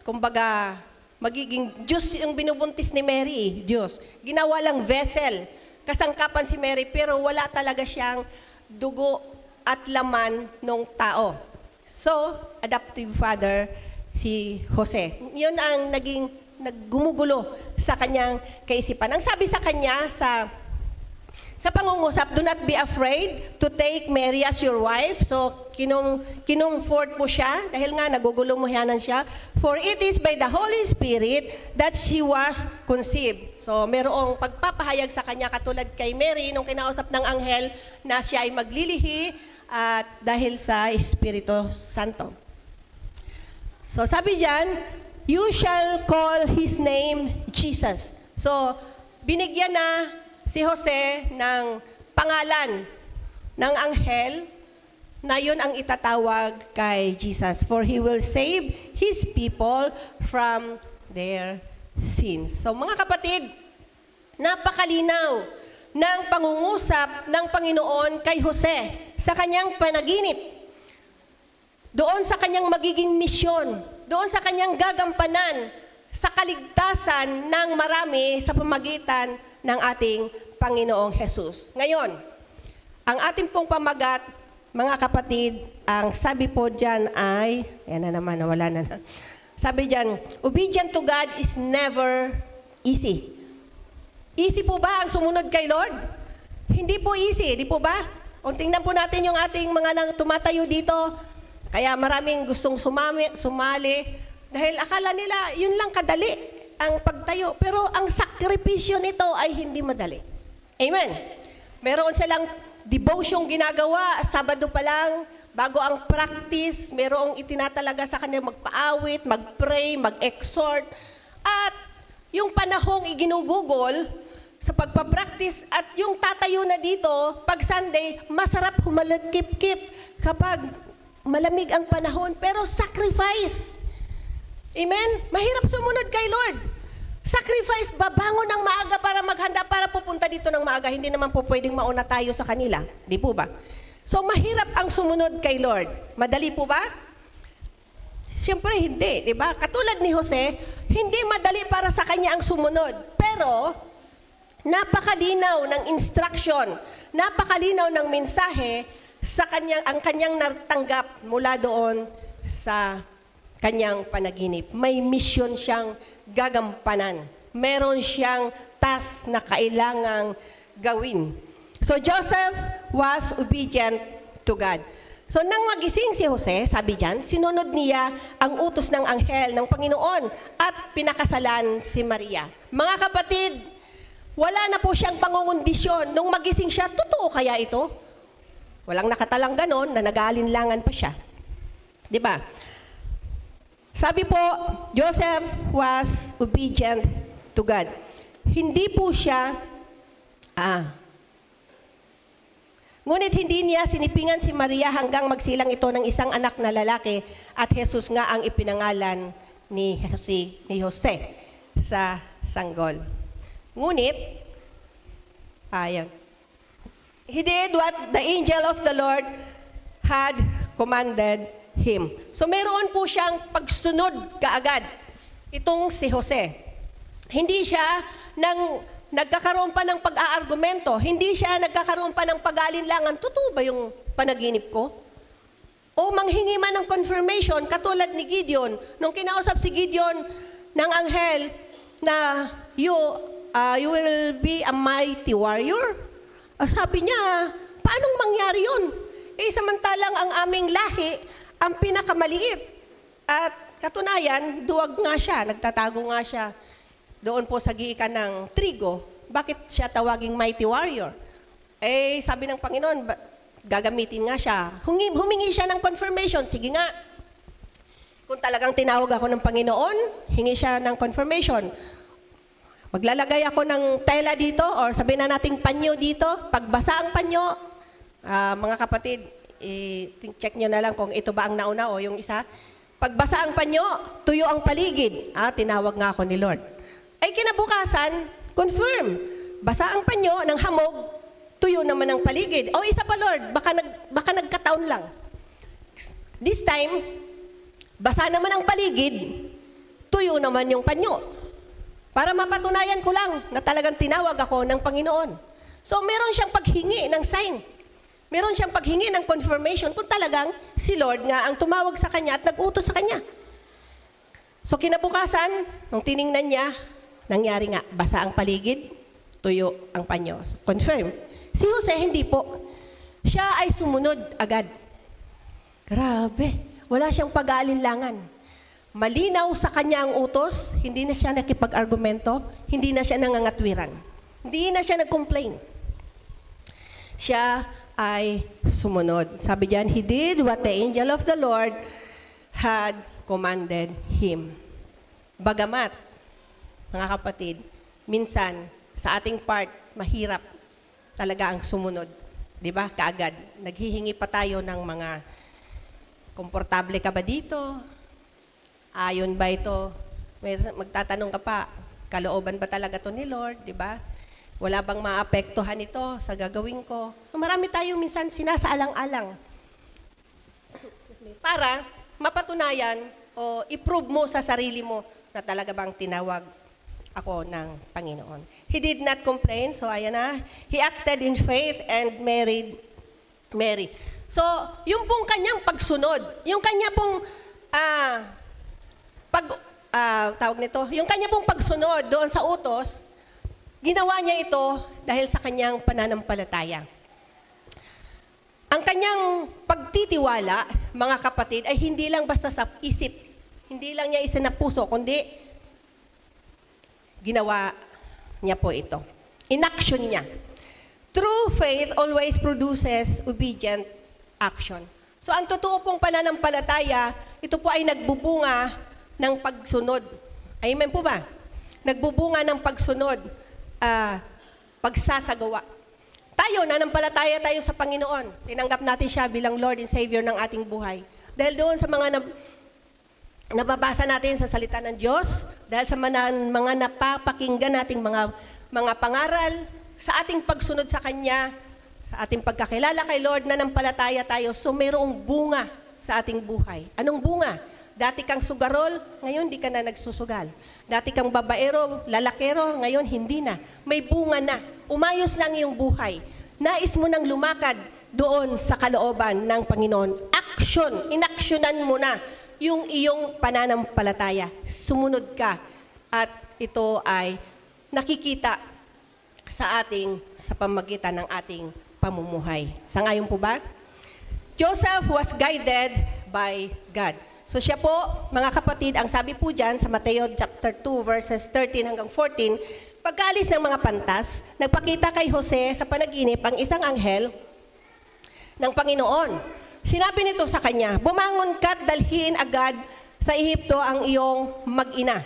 kumbaga, magiging Diyos yung binubuntis ni Mary, Diyos. Ginawa lang vessel, kasangkapan si Mary, pero wala talaga siyang dugo at laman ng tao. So, adoptive father, si Jose. Yun ang naggumugulo sa kanyang kaisipan. Ang sabi sa kanya sa pangungusap, do not be afraid to take Mary as your wife. So, kinumfort po siya dahil nga nagugulumuhanan siya. For it is by the Holy Spirit that she was conceived. So, merong pagpapahayag sa kanya katulad kay Mary nung kinausap ng anghel na siya ay maglilihi at dahil sa Espiritu Santo. So, sabi diyan, you shall call his name Jesus. So, binigyan na si Jose ng pangalan ng anghel na yun ang itatawag kay Jesus. For he will save his people from their sins. So mga kapatid, napakalinaw ng pangungusap ng Panginoon kay Jose sa kanyang panaginip. Doon sa kanyang magiging misyon, doon sa kanyang gagampanan, sa kaligtasan ng marami sa pamagitan ng ating Panginoong Jesus. Ngayon, ang ating pong pamagat, mga kapatid, ang sabi po dyan ay, yan na naman, nawala na. Sabi dyan, obedient to God is never easy. Easy po ba ang sumunod kay Lord? Hindi po easy, di po ba? Kung tingnan po natin yung ating mga tumatayo dito, kaya maraming gustong sumali, dahil akala nila, yun lang kadali ang pagtayo. Pero ang sakripisyo nito ay hindi madali. Amen. Meron silang devotion ginagawa, Sabado pa lang, bago ang practice, merong itinatalaga sa kanila magpaawit, magpray, mag-exhort. At yung panahong iginugugol sa pagpapractice at yung tatayo na dito, pag Sunday, masarap humalagkip-kip kapag malamig ang panahon, pero sacrifice. Amen? Mahirap sumunod kay Lord. Sacrifice, babangon ng maaga para maghanda para pupunta dito ng maaga. Hindi naman po pwedeng mauna tayo sa kanila. Di po ba? So, mahirap ang sumunod kay Lord. Madali po ba? Siyempre, hindi. Di ba? Katulad ni Jose, hindi madali para sa kanya ang sumunod. Pero, napakalinaw ng instruction, napakalinaw ng mensahe sa ang kanyang natanggap mula doon sa kanyang panaginip. May mission siyang gagampanan. Meron siyang task na kailangang gawin. So Joseph was obedient to God. So nang magising si Jose, sabi diyan, sinunod niya ang utos ng anghel ng Panginoon at pinakasalan si Maria. Mga kapatid, wala na po siyang pangungundisyon. Nung magising siya, totoo kaya ito? Walang nakatalang ganon na nag-aalinlangan pa siya. Di ba? Sabi po, Joseph was obedient to God. Hindi po siya, ngunit hindi niya sinipingan si Maria hanggang magsilang ito ng isang anak na lalaki at Jesus nga ang ipinangalan ni Jose sa sanggol. Ngunit, he did what the angel of the Lord had commanded him. So meron po siyang pagsunod kaagad. Itong si Jose. Hindi siya nagkakaroon pa ng pag-aargumento. Hindi siya nagkakaroon pa ng pag-aalinlangan. Totoo ba yung panaginip ko? O manghingi man ng confirmation, katulad ni Gideon. Nung kinausap si Gideon ng anghel na you will be a mighty warrior. Sabi niya, paanong mangyari yun? Samantalang ang aming lahi, ang pinakamaliit. At katunayan, duwag nga siya, nagtatago nga siya doon po sa giikan ng trigo. Bakit siya tawaging mighty warrior? Sabi ng Panginoon, gagamitin nga siya. Humingi siya ng confirmation. Sige nga, kung talagang tinawag ako ng Panginoon, hingi siya ng confirmation. Maglalagay ako ng tela dito or sabihin na nating panyo dito. Pagbasa ang panyo, mga kapatid, check nyo na lang kung ito ba ang nauna o yung isa. Pagbasa ang panyo, tuyo ang paligid. Tinawag nga ako ni Lord. Kinabukasan, confirm. Basa ang panyo ng hamog, tuyo naman ang paligid. Isa pa Lord, baka nagkataon lang. This time, basa naman ang paligid, tuyo naman yung panyo. Para mapatunayan ko lang na talagang tinawag ako ng Panginoon. So meron siyang paghingi ng sign. Meron siyang paghingi ng confirmation kung talagang si Lord nga ang tumawag sa kanya at nag-utos sa kanya. So kinabukasan, nung tiningnan niya, nangyari nga, basa ang paligid, tuyo ang panyo. So, confirm. Si Jose, hindi po. Siya ay sumunod agad. Grabe. Wala siyang pag-aalinlangan. Malinaw sa kanya ang utos, hindi na siya nakipag-argumento, hindi na siya nangangatwiran. Hindi na siya nag-complain. Siya ay sumunod. Sabi diyan, he did what the angel of the Lord had commanded him. Bagamat, mga kapatid, minsan sa ating part, mahirap talaga ang sumunod. Di ba? Kaagad. Naghihingi pa tayo ng mga komportable ka ba dito? Ayon ba ito? Magtatanong ka pa, kalooban ba talaga to ni Lord? Di ba? Wala bang maapektuhan ito sa gagawin ko? So marami tayong minsan sinasaalang-alang para mapatunayan o i-prove mo sa sarili mo na talaga bang tinawag ako ng Panginoon. He did not complain, so ayan na. He acted in faith and married Mary. So, yung pong kanyang pagsunod, yung kanya pong yung kanya pong pagsunod doon sa utos, ginawa niya ito dahil sa kanyang pananampalataya. Ang kanyang pagtitiwala, mga kapatid, ay hindi lang basta sa isip, hindi lang niya isa na puso, kundi ginawa niya po ito. In-action niya. True faith always produces obedient action. So ang totoo pong pananampalataya, ito po ay nagbubunga ng pagsunod. Amen po ba? Nagbubunga ng pagsunod, pagsasagawa. Tayo, nanampalataya tayo sa Panginoon. Tinanggap natin siya bilang Lord and Savior ng ating buhay. Dahil doon sa mga nababasa natin sa salita ng Diyos, dahil sa mga napapakinggan nating mga pangaral, sa ating pagsunod sa Kanya, sa ating pagkakilala kay Lord, nanampalataya tayo, so mayroong bunga sa ating buhay. Anong bunga? Dati kang sugarol, ngayon di ka na nagsusugal. Dati kang babaero, lalakero, ngayon hindi na. May bunga na. Umayos na ang iyong buhay. Nais mo nang lumakad doon sa kalooban ng Panginoon. Action, inaksyonan mo na yung iyong pananampalataya. Sumunod ka. At ito ay nakikita sa pamagitan ng ating pamumuhay. Sangayon po ba? Joseph was guided by God. So siya po, mga kapatid, ang sabi po dyan sa Mateo chapter 2 verses 13 hanggang 14, pagkaalis ng mga pantas, nagpakita kay Jose sa panaginip ang isang anghel ng Panginoon. Sinabi nito sa kanya, bumangon ka't dalhin agad sa Ehipto ang iyong mag-ina.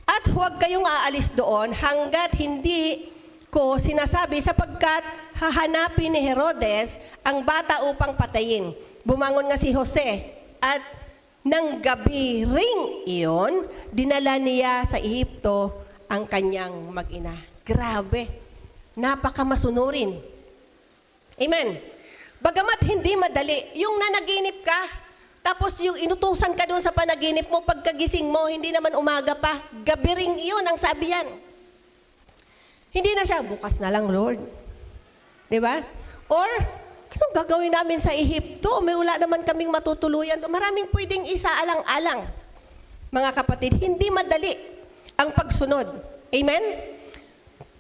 At huwag kayong aalis doon hanggat hindi ko sinasabi sapagkat hahanapin ni Herodes ang bata upang patayin. Bumangon nga si Jose at nang gabi ring iyon, dinala niya sa Ehipto ang kanyang mag-ina. Grabe, napakamasunurin. Amen. Bagamat hindi madali, yung nanaginip ka, tapos yung inutusan ka doon sa panaginip mo, pagkagising mo, hindi naman umaga pa, gabi ring iyon ang sabi yan. Hindi na siya, bukas na lang, Lord. Di ba? Or, anong gagawin namin sa Ehipto? May wala naman kaming matutuluyan. Maraming pwedeng isaalang-alang. Mga kapatid, hindi madali ang pagsunod. Amen?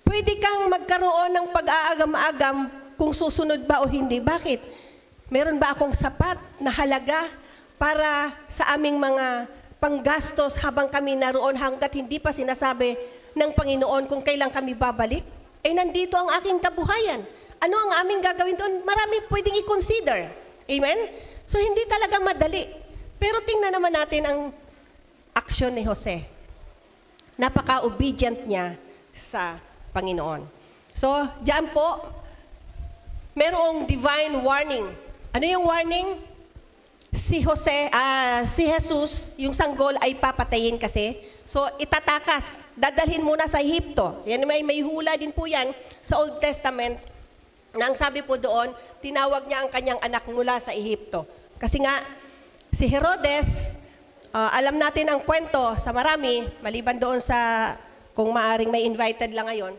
Pwede kang magkaroon ng pag-aagam-agam kung susunod ba o hindi. Bakit? Meron ba akong sapat na halaga para sa aming mga panggastos habang kami naroon hanggat hindi pa sinasabi ng Panginoon kung kailan kami babalik? Eh, nandito ang aking kabuhayan. Ano ang aming gagawin doon? Maraming pwedeng i-consider. Amen? So, hindi talaga madali. Pero tingnan naman natin ang aksyon ni Jose. Napaka-obedient niya sa Panginoon. So, diyan po, merong divine warning. Ano yung warning? Si Jesus, yung sanggol ay papatayin kasi. So, itatakas. Dadalhin muna sa Ehipto. Yan, may hula din po yan sa Old Testament na ang sabi po doon, tinawag niya ang kanyang anak mula sa Ehipto. Kasi nga, si Herodes, alam natin ang kwento sa marami, maliban doon sa, kung maaring may invited lang ngayon,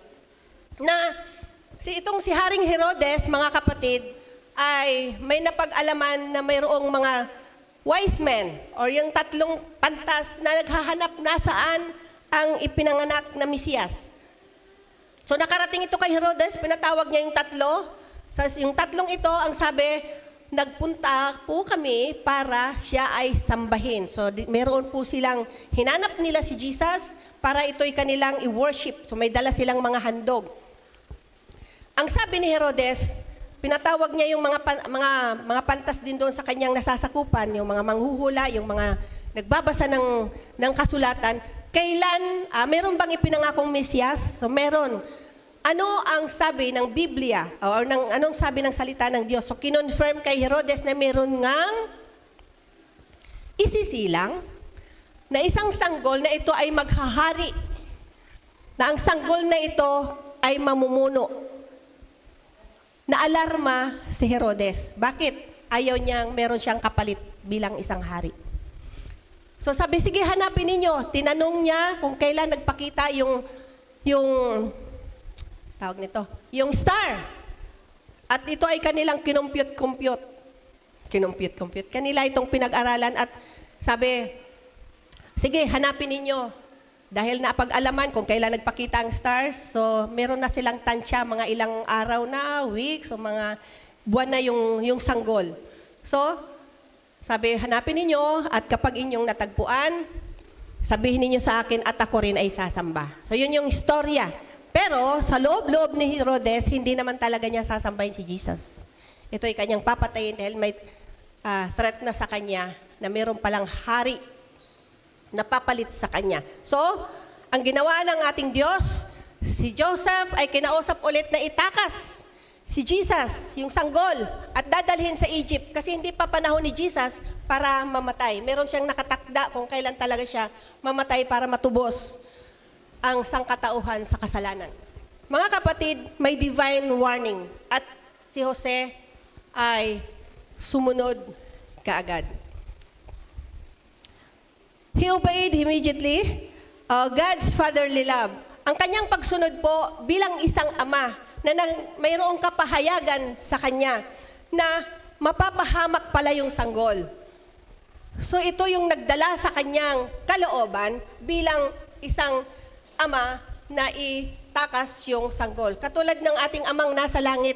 na itong si Haring Herodes, mga kapatid, ay may napag-alaman na mayroong mga wise men or yung tatlong pantas na naghahanap nasaan ang ipinanganak na Mesiyas. So nakarating ito kay Herodes, pinatawag niya yung tatlo. Yung tatlong ito, ang sabi, nagpunta po kami para siya ay sambahin. So meron po silang, hinanap nila si Jesus para ito'y kanilang i-worship. So may dala silang mga handog. Ang sabi ni Herodes, pinatawag niya yung mga pantas din doon sa kanyang nasasakupan, yung mga manghuhula, yung mga nagbabasa ng kasulatan. Kailan, meron bang ipinangakong Mesiyas? So meron. Ano ang sabi ng Biblia? O anong sabi ng salita ng Diyos? So kinonfirm kay Herodes na meron ngang isisilang na isang sanggol na ito ay maghahari. Na ang sanggol na ito ay mamumuno. Naalarma si Herodes. Bakit? Ayaw niyang meron siyang kapalit bilang isang hari. So sabi, sige hanapin ninyo. Tinanong niya kung kailan nagpakita yung tawag nito, yung star. At ito ay kanilang kinumpyut-kumpyut. Kanila itong pinag-aralan at sabi, sige hanapin ninyo. Dahil napag-alaman kung kailan nagpakita ang stars, so meron na silang tansya, mga ilang araw na, weeks, o mga buwan na yung sanggol. So, sabi, hanapin ninyo at kapag inyong natagpuan, sabihin ninyo sa akin at ako rin ay sasamba. So, yun yung istorya. Pero, sa loob-loob ni Herodes, hindi naman talaga niya sasambahin si Jesus. Ito ay kanyang papatayin dahil may threat na sa kanya na meron palang hari napapalit sa kanya. So, ang ginawa ng ating Diyos, si Joseph ay kinausap ulit na itakas si Jesus, yung sanggol, at dadalhin sa Egypt kasi hindi pa panahon ni Jesus para mamatay. Meron siyang nakatakda kung kailan talaga siya mamatay para matubos ang sangkatauhan sa kasalanan. Mga kapatid, may divine warning at si Jose ay sumunod kaagad. He obeyed immediately God's fatherly love. Ang kanyang pagsunod po bilang isang ama na mayroong kapahayagan sa kanya na mapapahamak pala yung sanggol. So ito yung nagdala sa kanyang kalooban bilang isang ama na itakas yung sanggol. Katulad ng ating amang nasa langit,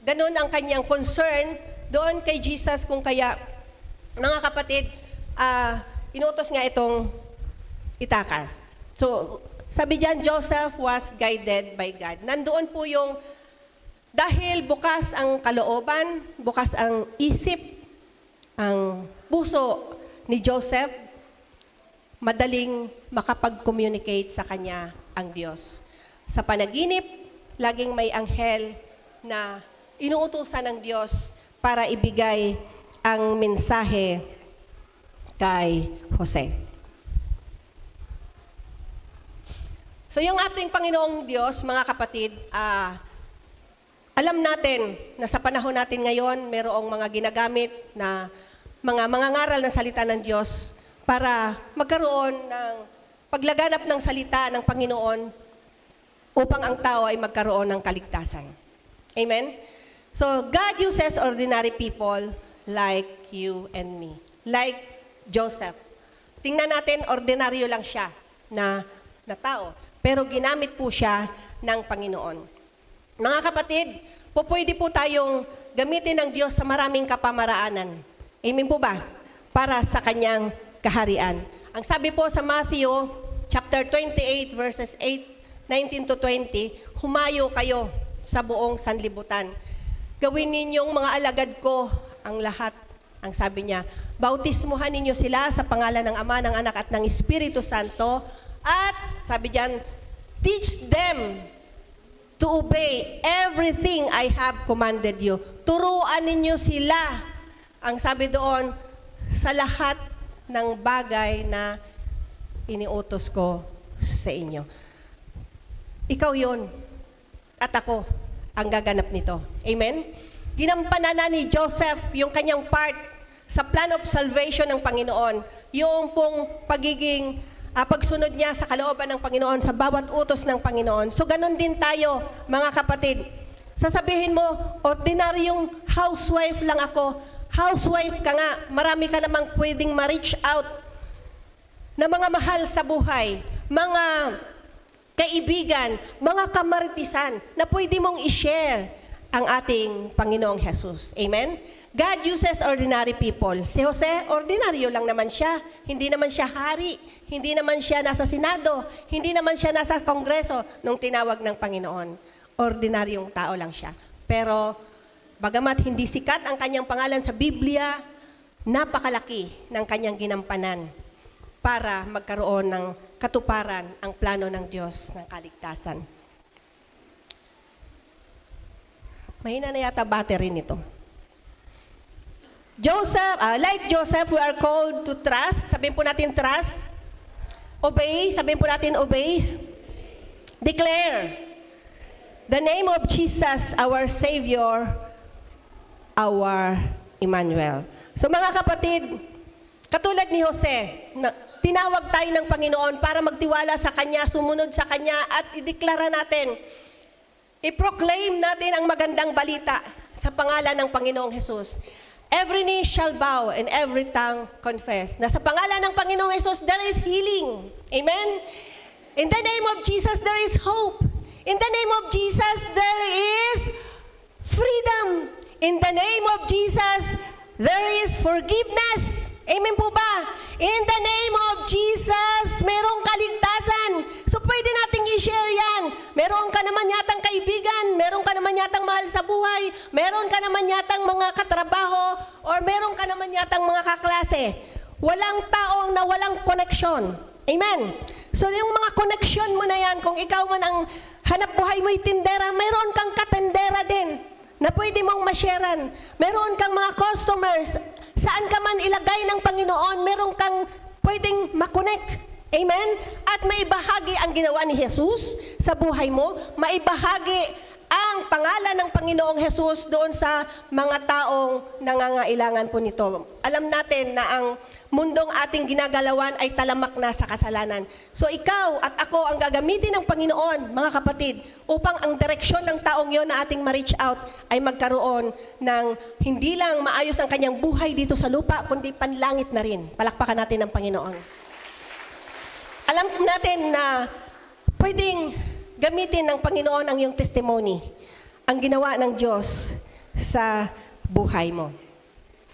ganun ang kanyang concern doon kay Jesus kung kaya, mga kapatid, inutos nga itong itakas. So, sabi diyan, Joseph was guided by God. Nandoon po yung Dahil bukas ang kalooban, bukas ang isip, ang puso ni Joseph, madaling makapag-communicate sa kanya ang Diyos. Sa panaginip, laging may anghel na inuutusan ng Diyos para ibigay ang mensahe kay Jose. So yung ating Panginoong Diyos, mga kapatid, alam natin na sa panahon natin ngayon, mayroong mga ginagamit na mga mangangaral ng salita ng Diyos para magkaroon ng paglaganap ng salita ng Panginoon upang ang tao ay magkaroon ng kaligtasan. Amen? So, God uses ordinary people like you and me. Like Joseph. Tingnan natin, ordinaryo lang siya na tao. Pero ginamit po siya ng Panginoon. Mga kapatid, pwede po tayong gamitin ng Diyos sa maraming kapamaraanan. Amen po ba? Para sa kanyang kaharian. Ang sabi po sa Matthew chapter 28 verses 19 to 20, humayo kayo sa buong sanlibutan. Gawin ninyong mga alagad ko ang lahat. Ang sabi niya, bautismuhan ninyo sila sa pangalan ng Ama, ng Anak at ng Espiritu Santo. At sabi diyan, teach them to obey everything I have commanded you. Turuan ninyo sila, ang sabi doon, sa lahat ng bagay na iniutos ko sa inyo. Ikaw yon at ako ang gaganap nito. Amen? Ginampanan na ni Joseph yung kanyang part sa plan of salvation ng Panginoon. Yung pong pagsunod niya sa kalooban ng Panginoon, sa bawat utos ng Panginoon. So, ganun din tayo, mga kapatid. Sasabihin mo, ordinaryong housewife lang ako. Housewife ka nga, marami ka namang pwedeng ma-reach out na mga mahal sa buhay, mga kaibigan, mga kamaritisan na pwede mong i-share ang ating Panginoong Jesus. Amen? God uses ordinary people. Si Jose, ordinaryo lang naman siya. Hindi naman siya hari. Hindi naman siya nasa Senado. Hindi naman siya nasa Kongreso nung tinawag ng Panginoon. Ordinaryong tao lang siya. Pero, bagamat hindi sikat ang kanyang pangalan sa Biblia, napakalaki ng kanyang ginampanan para magkaroon ng katuparan ang plano ng Diyos ng kaligtasan. Mahina na yata battery nito. Like Joseph, we are called to trust. Sabihin po natin trust. Obey. Sabihin po natin obey. Declare the name of Jesus, our Savior, our Emmanuel. So mga kapatid, katulad ni Jose, tinawag tayo ng Panginoon para magtiwala sa Kanya, sumunod sa Kanya at ideklara natin, i-proclaim natin ang magandang balita sa pangalan ng Panginoong Jesus. Every knee shall bow and every tongue confess na sa pangalan ng Panginoong Jesus, there is healing. Amen? In the name of Jesus, there is hope. In the name of Jesus, there is freedom. In the name of Jesus, there is forgiveness. Amen po ba? In the name of Jesus, merong kaligtasan. So pwede nating i-share yan. Meron ka naman yatang kaibigan, meron ka naman yatang mahal sa buhay, meron ka naman yatang mga katrabaho, or meron ka naman yatang mga kaklase. Walang taong na walang koneksyon. Amen? So yung mga koneksyon mo na yan, kung ikaw man ang hanap buhay mo'y tindera, meron kang katendera din na pwede mong masharean. Meron kang mga customers, saan ka man ilagay ng Panginoon, meron kang pwedeng makonect. Amen? At maibahagi ang ginawa ni Jesus sa buhay mo, maibahagi ang pangalan ng Panginoong Jesus doon sa mga taong nangangailangan po nito. Alam natin na ang mundong ating ginagalawan ay talamak na sa kasalanan. So ikaw at ako ang gagamitin ng Panginoon, mga kapatid, upang ang direksyon ng taong yon na ating ma-reach out ay magkaroon ng hindi lang maayos ang kanyang buhay dito sa lupa, kundi panlangit na rin. Palakpakan natin ang Panginoon. Alam natin na pwedeng gamitin ng Panginoon ang iyong testimony, ang ginawa ng Diyos sa buhay mo.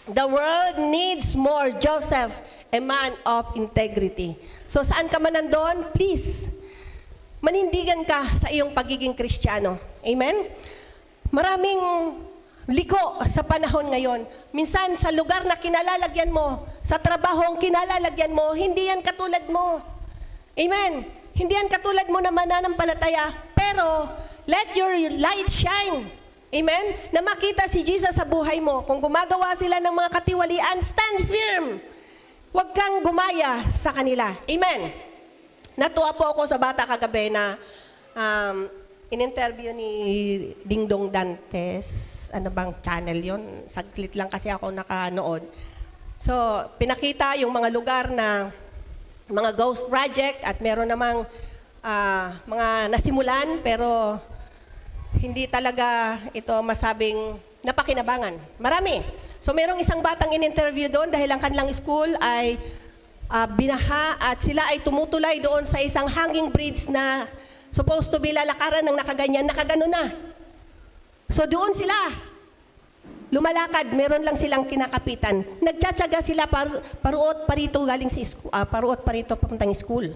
The world needs more Joseph, a man of integrity. So saan ka man nandun, please, manindigan ka sa iyong pagiging Kristiyano. Amen? Maraming liko sa panahon ngayon. Minsan sa lugar na kinalalagyan mo, sa trabahong kinalalagyan mo, hindi yan katulad mo. Amen. Hindi yan katulad mo na mananampalataya, pero let your light shine. Amen? Na makita si Jesus sa buhay mo. Kung gumagawa sila ng mga katiwalian, stand firm. Huwag kang gumaya sa kanila. Amen? Natuwa po ako sa bata kagabi na in-interview ni Dingdong Dantes. Ano bang channel yon? Saglit lang kasi ako nakanood. So, pinakita yung mga lugar na mga ghost project at meron namang mga nasimulan pero hindi talaga ito masabing napakinabangan. Marami. So merong isang batang in-interview doon dahil ang kanilang school ay binaha at sila ay tumutulay doon sa isang hanging bridge na supposed to be lalakaran ng nakaganyan, nakagano na. So doon sila lumalakad, meron lang silang kinakapitan. Nagtsatsaga sila paruot parito galing sa school, paruot parito papuntang school.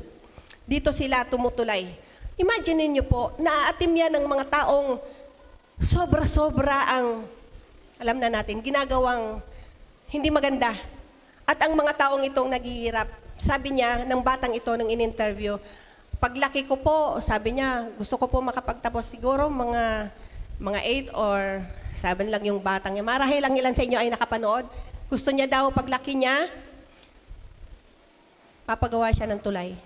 Dito sila tumutulay. Imagine niyo po, naaatim yan ng mga taong sobra-sobra ang, alam na natin, ginagawang hindi maganda. At ang mga taong itong naghihirap, sabi niya ng batang ito nung in-interview, paglaki ko po, sabi niya, gusto ko po makapagtapos siguro mga 8 or 7 lang yung batang niya. Marahil lang ilan sa inyo ay nakapanood. Gusto niya daw paglaki niya, papagawa siya ng tulay.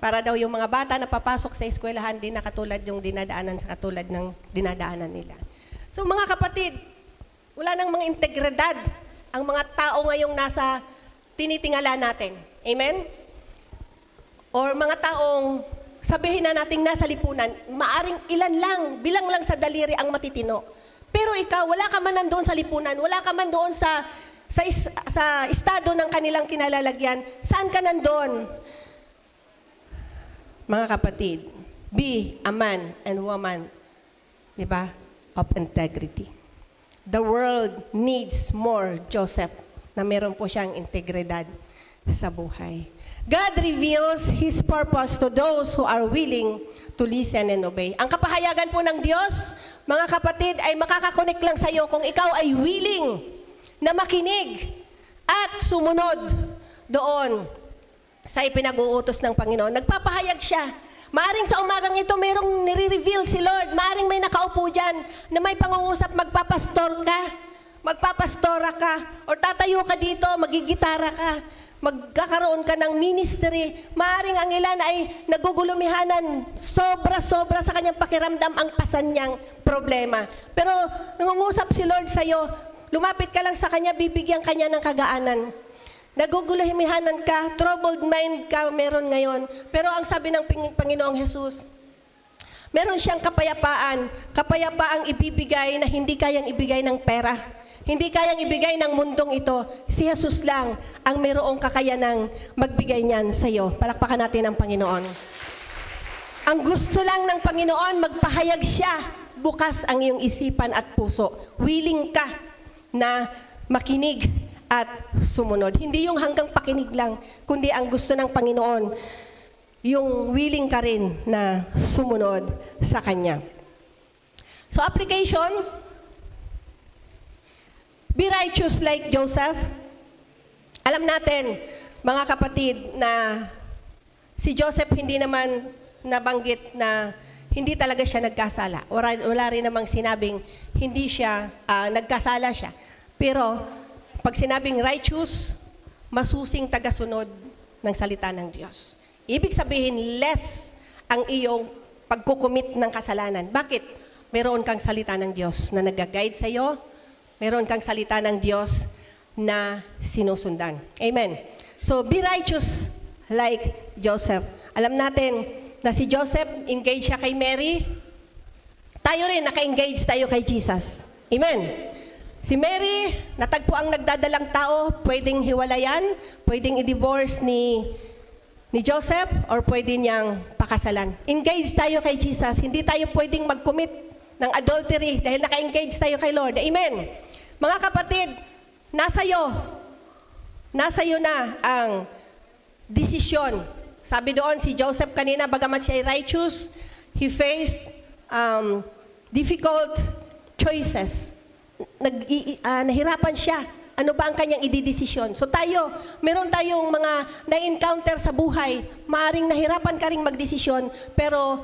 Para daw yung mga bata na papasok sa eskwelahan din na katulad yung dinadaanan sa katulad ng dinadaanan nila. So mga kapatid, wala nang mga integridad ang mga tao ngayong nasa tinitingala natin. Amen? Or mga taong sabihin na nating nasa lipunan, maaring ilan lang, bilang lang sa daliri ang matitino. Pero ikaw, wala ka man nandoon sa lipunan, wala ka man doon sa estado ng kanilang kinalalagyan. Saan ka nandoon? Mga kapatid, be a man and woman, di ba, of integrity. The world needs more Joseph na meron po siyang integridad sa buhay. God reveals His purpose to those who are willing to listen and obey. Ang kapahayagan po ng Diyos, mga kapatid, ay makakakonek lang sa iyo kung ikaw ay willing na makinig at sumunod doon sa ipinag-uutos ng Panginoon. Nagpapahayag siya. Maaring sa umagang ito, mayroong nire-reveal si Lord. Maaring may nakaupo dyan na may pangungusap, magpapastor ka, magpapastora ka, o tatayo ka dito, magigitara ka, magkakaroon ka ng ministry. Maaring ang ilan ay nagugulumihanan, sobra-sobra sa kanyang pakiramdam ang pasan niyang problema. Pero nangungusap si Lord sa iyo, lumapit ka lang sa kanya, bibigyan kanya ng kagaanan. Nagugulumihanan ka, troubled mind ka meron ngayon. Pero ang sabi ng Panginoong Jesus, meron siyang kapayapaan. Kapayapaang ibibigay na hindi kayang ibigay ng pera. Hindi kayang ibigay ng mundong ito. Si Jesus lang ang mayroong kakayanang magbigay niyan sa iyo. Palakpakan natin ang Panginoon. Ang gusto lang ng Panginoon, magpahayag siya. Bukas ang iyong isipan at puso. Willing ka na makinig at sumunod. Hindi yung hanggang pakinig lang, kundi ang gusto ng Panginoon, yung willing ka rin na sumunod sa Kanya. So application, be righteous like Joseph. Alam natin, mga kapatid, na si Joseph hindi naman nabanggit na hindi talaga siya nagkasala. Wala rin namang sinabing hindi siya, nagkasala siya. Pero pag sinabing righteous, masusing tagasunod ng salita ng Diyos. Ibig sabihin, less ang iyong pagkukumit ng kasalanan. Bakit? Meron kang salita ng Diyos na nag-guide sa iyo. Meron kang salita ng Diyos na sinusundan. Amen. So, be righteous like Joseph. Alam natin na si Joseph, engaged siya kay Mary. Tayo rin, naka-engage tayo kay Jesus. Amen. Si Mary, natagpo ang nagdadalang tao, pwedeng hiwalayan, pwedeng i-divorce ni Joseph, or pwede niyang pakasalan. Engage tayo kay Jesus. Hindi tayo pwedeng mag-commit ng adultery dahil naka-engage tayo kay Lord. Amen. Mga kapatid, nasa iyo na ang desisyon. Sabi doon si Joseph kanina, bagamat siya ay righteous, he faced difficult choices. Nahirapan siya. Ano ba ang kanyang ididesisyon? So tayo, meron tayong mga na-encounter sa buhay, maaring nahirapan ka ring magdesisyon, pero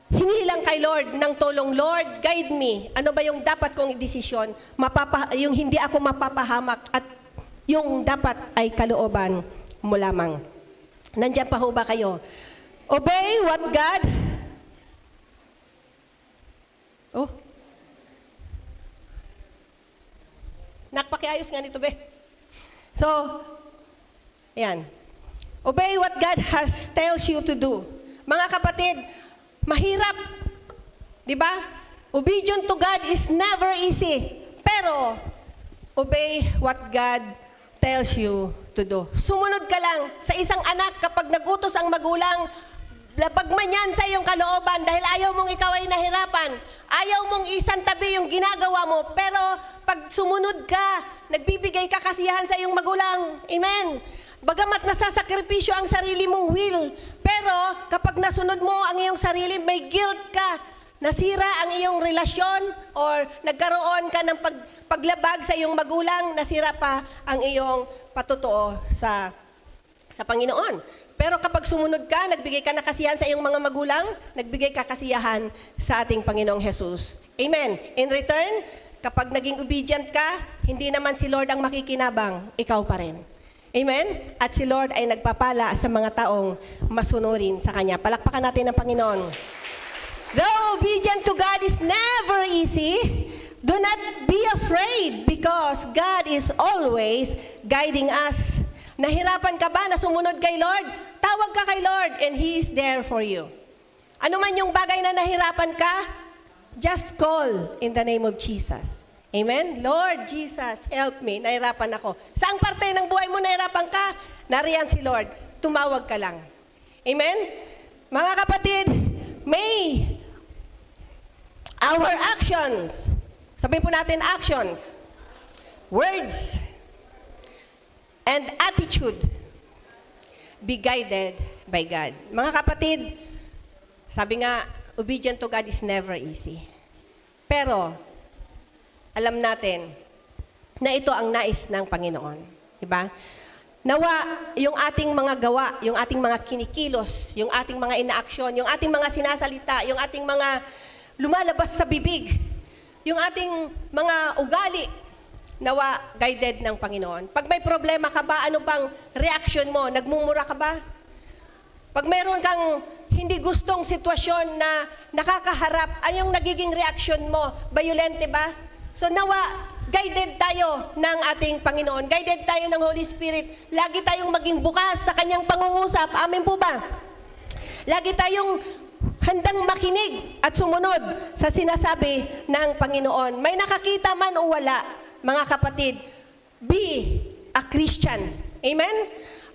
hingi lang kay Lord ng tulong. Lord, guide me. Ano ba yung dapat kong idesisyon? Yung hindi ako mapapahamak at yung dapat ay kalooban mo lamang. Nandiyan pa ho ba kayo? Obey what God... Oh. Nakpakiayos nga nito, be. So, ayan. Obey what God has tells you to do. Mga kapatid, mahirap. Di ba? Obedience to God is never easy. Pero, obey what God tells you to do. Sumunod ka lang sa isang anak kapag nagutos ang magulang, labag man yan sa iyong kalooban dahil ayaw mong ikaw ay nahirapan. Ayaw mong isantabi yung ginagawa mo. Pero pag sumunod ka, nagbibigay ka kasiyahan sa iyong magulang. Amen. Bagamat nasasakripisyo ang sarili mong will. Pero kapag nasunod mo ang iyong sarili, may guilt ka. Nasira ang iyong relasyon or nagkaroon ka ng paglabag sa iyong magulang, nasira pa ang iyong patutuo sa Panginoon. Pero kapag sumunod ka, nagbigay ka ng kasiyahan sa iyong mga magulang, nagbigay ka kasiyahan sa ating Panginoong Jesus. Amen. In return, kapag naging obedient ka, hindi naman si Lord ang makikinabang, ikaw pa rin. Amen? At si Lord ay nagpapala sa mga taong masunurin sa Kanya. Palakpakan natin ang Panginoon. Though obedient to God is never easy, do not be afraid because God is always guiding us. Nahirapan ka ba na sumunod kay Lord? Tawag ka kay Lord and He is there for you. Ano man yung bagay na nahirapan ka, just call in the name of Jesus. Amen? Lord Jesus, help me. Nahirapan ako. Saang parte ng buhay mo nahirapan ka? Nariyan si Lord. Tumawag ka lang. Amen? Mga kapatid, may our actions, sabihin po natin actions, words, and attitude be guided by God. Mga kapatid, sabi nga, obedient to God is never easy. Pero, alam natin na ito ang nais ng Panginoon. Diba? Nawa, yung ating mga gawa, yung ating mga kinikilos, yung ating mga inaaksyon, yung ating mga sinasalita, yung ating mga lumalabas sa bibig, yung ating mga ugali, nawa guided ng Panginoon. Pag may problema ka ba, ano bang reaction mo? Nagmumura ka ba? Pag mayroon kang hindi gustong sitwasyon na nakakaharap, anong nagiging reaction mo? Violente ba? So nawa, guided tayo ng ating Panginoon. Guided tayo ng Holy Spirit. Lagi tayong maging bukas sa Kanyang pangungusap. Amen po ba? Lagi tayong handang makinig at sumunod sa sinasabi ng Panginoon. May nakakita man o wala, mga kapatid, be a Christian. Amen?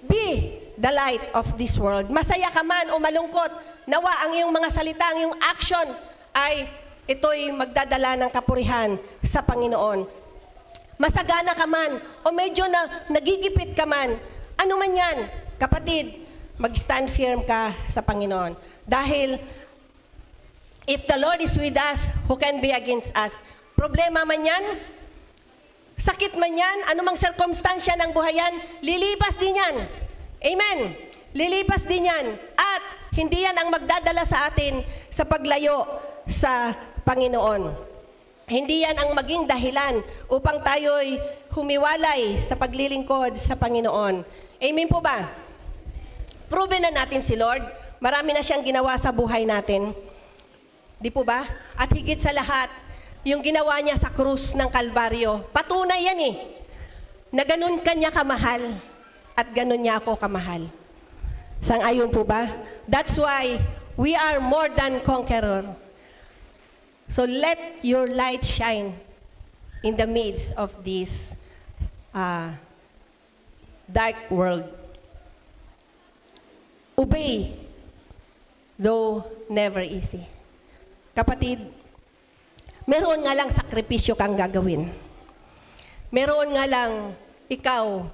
Be the light of this world. Masaya ka man o malungkot, nawa ang iyong mga salita, ang iyong action ay ito'y magdadala ng kapurihan sa Panginoon. Masagana ka man o medyo na nagigipit ka man, ano man yan, kapatid, mag-stand firm ka sa Panginoon. Dahil if the Lord is with us, who can be against us? Problema man yan, sakit man yan, anumang sirkumstansya ng buhay yan, lilipas din yan. Amen. Lilipas din yan. At hindi yan ang magdadala sa atin sa paglayo sa Panginoon. Hindi yan ang maging dahilan upang tayo'y humiwalay sa paglilingkod sa Panginoon. Amen po ba? Proven na natin si Lord. Marami na siyang ginawa sa buhay natin. Di po ba? At higit sa lahat, yung ginawa niya sa krus ng Kalbaryo, patunay yan eh, na ganun kanya kamahal at ganun niya ako kamahal. Sang-ayon po ba? That's why we are more than conquerors. So let your light shine in the midst of this dark world. Obey, though never easy. Kapatid, meron nga lang sakripisyo kang gagawin. Meron nga lang ikaw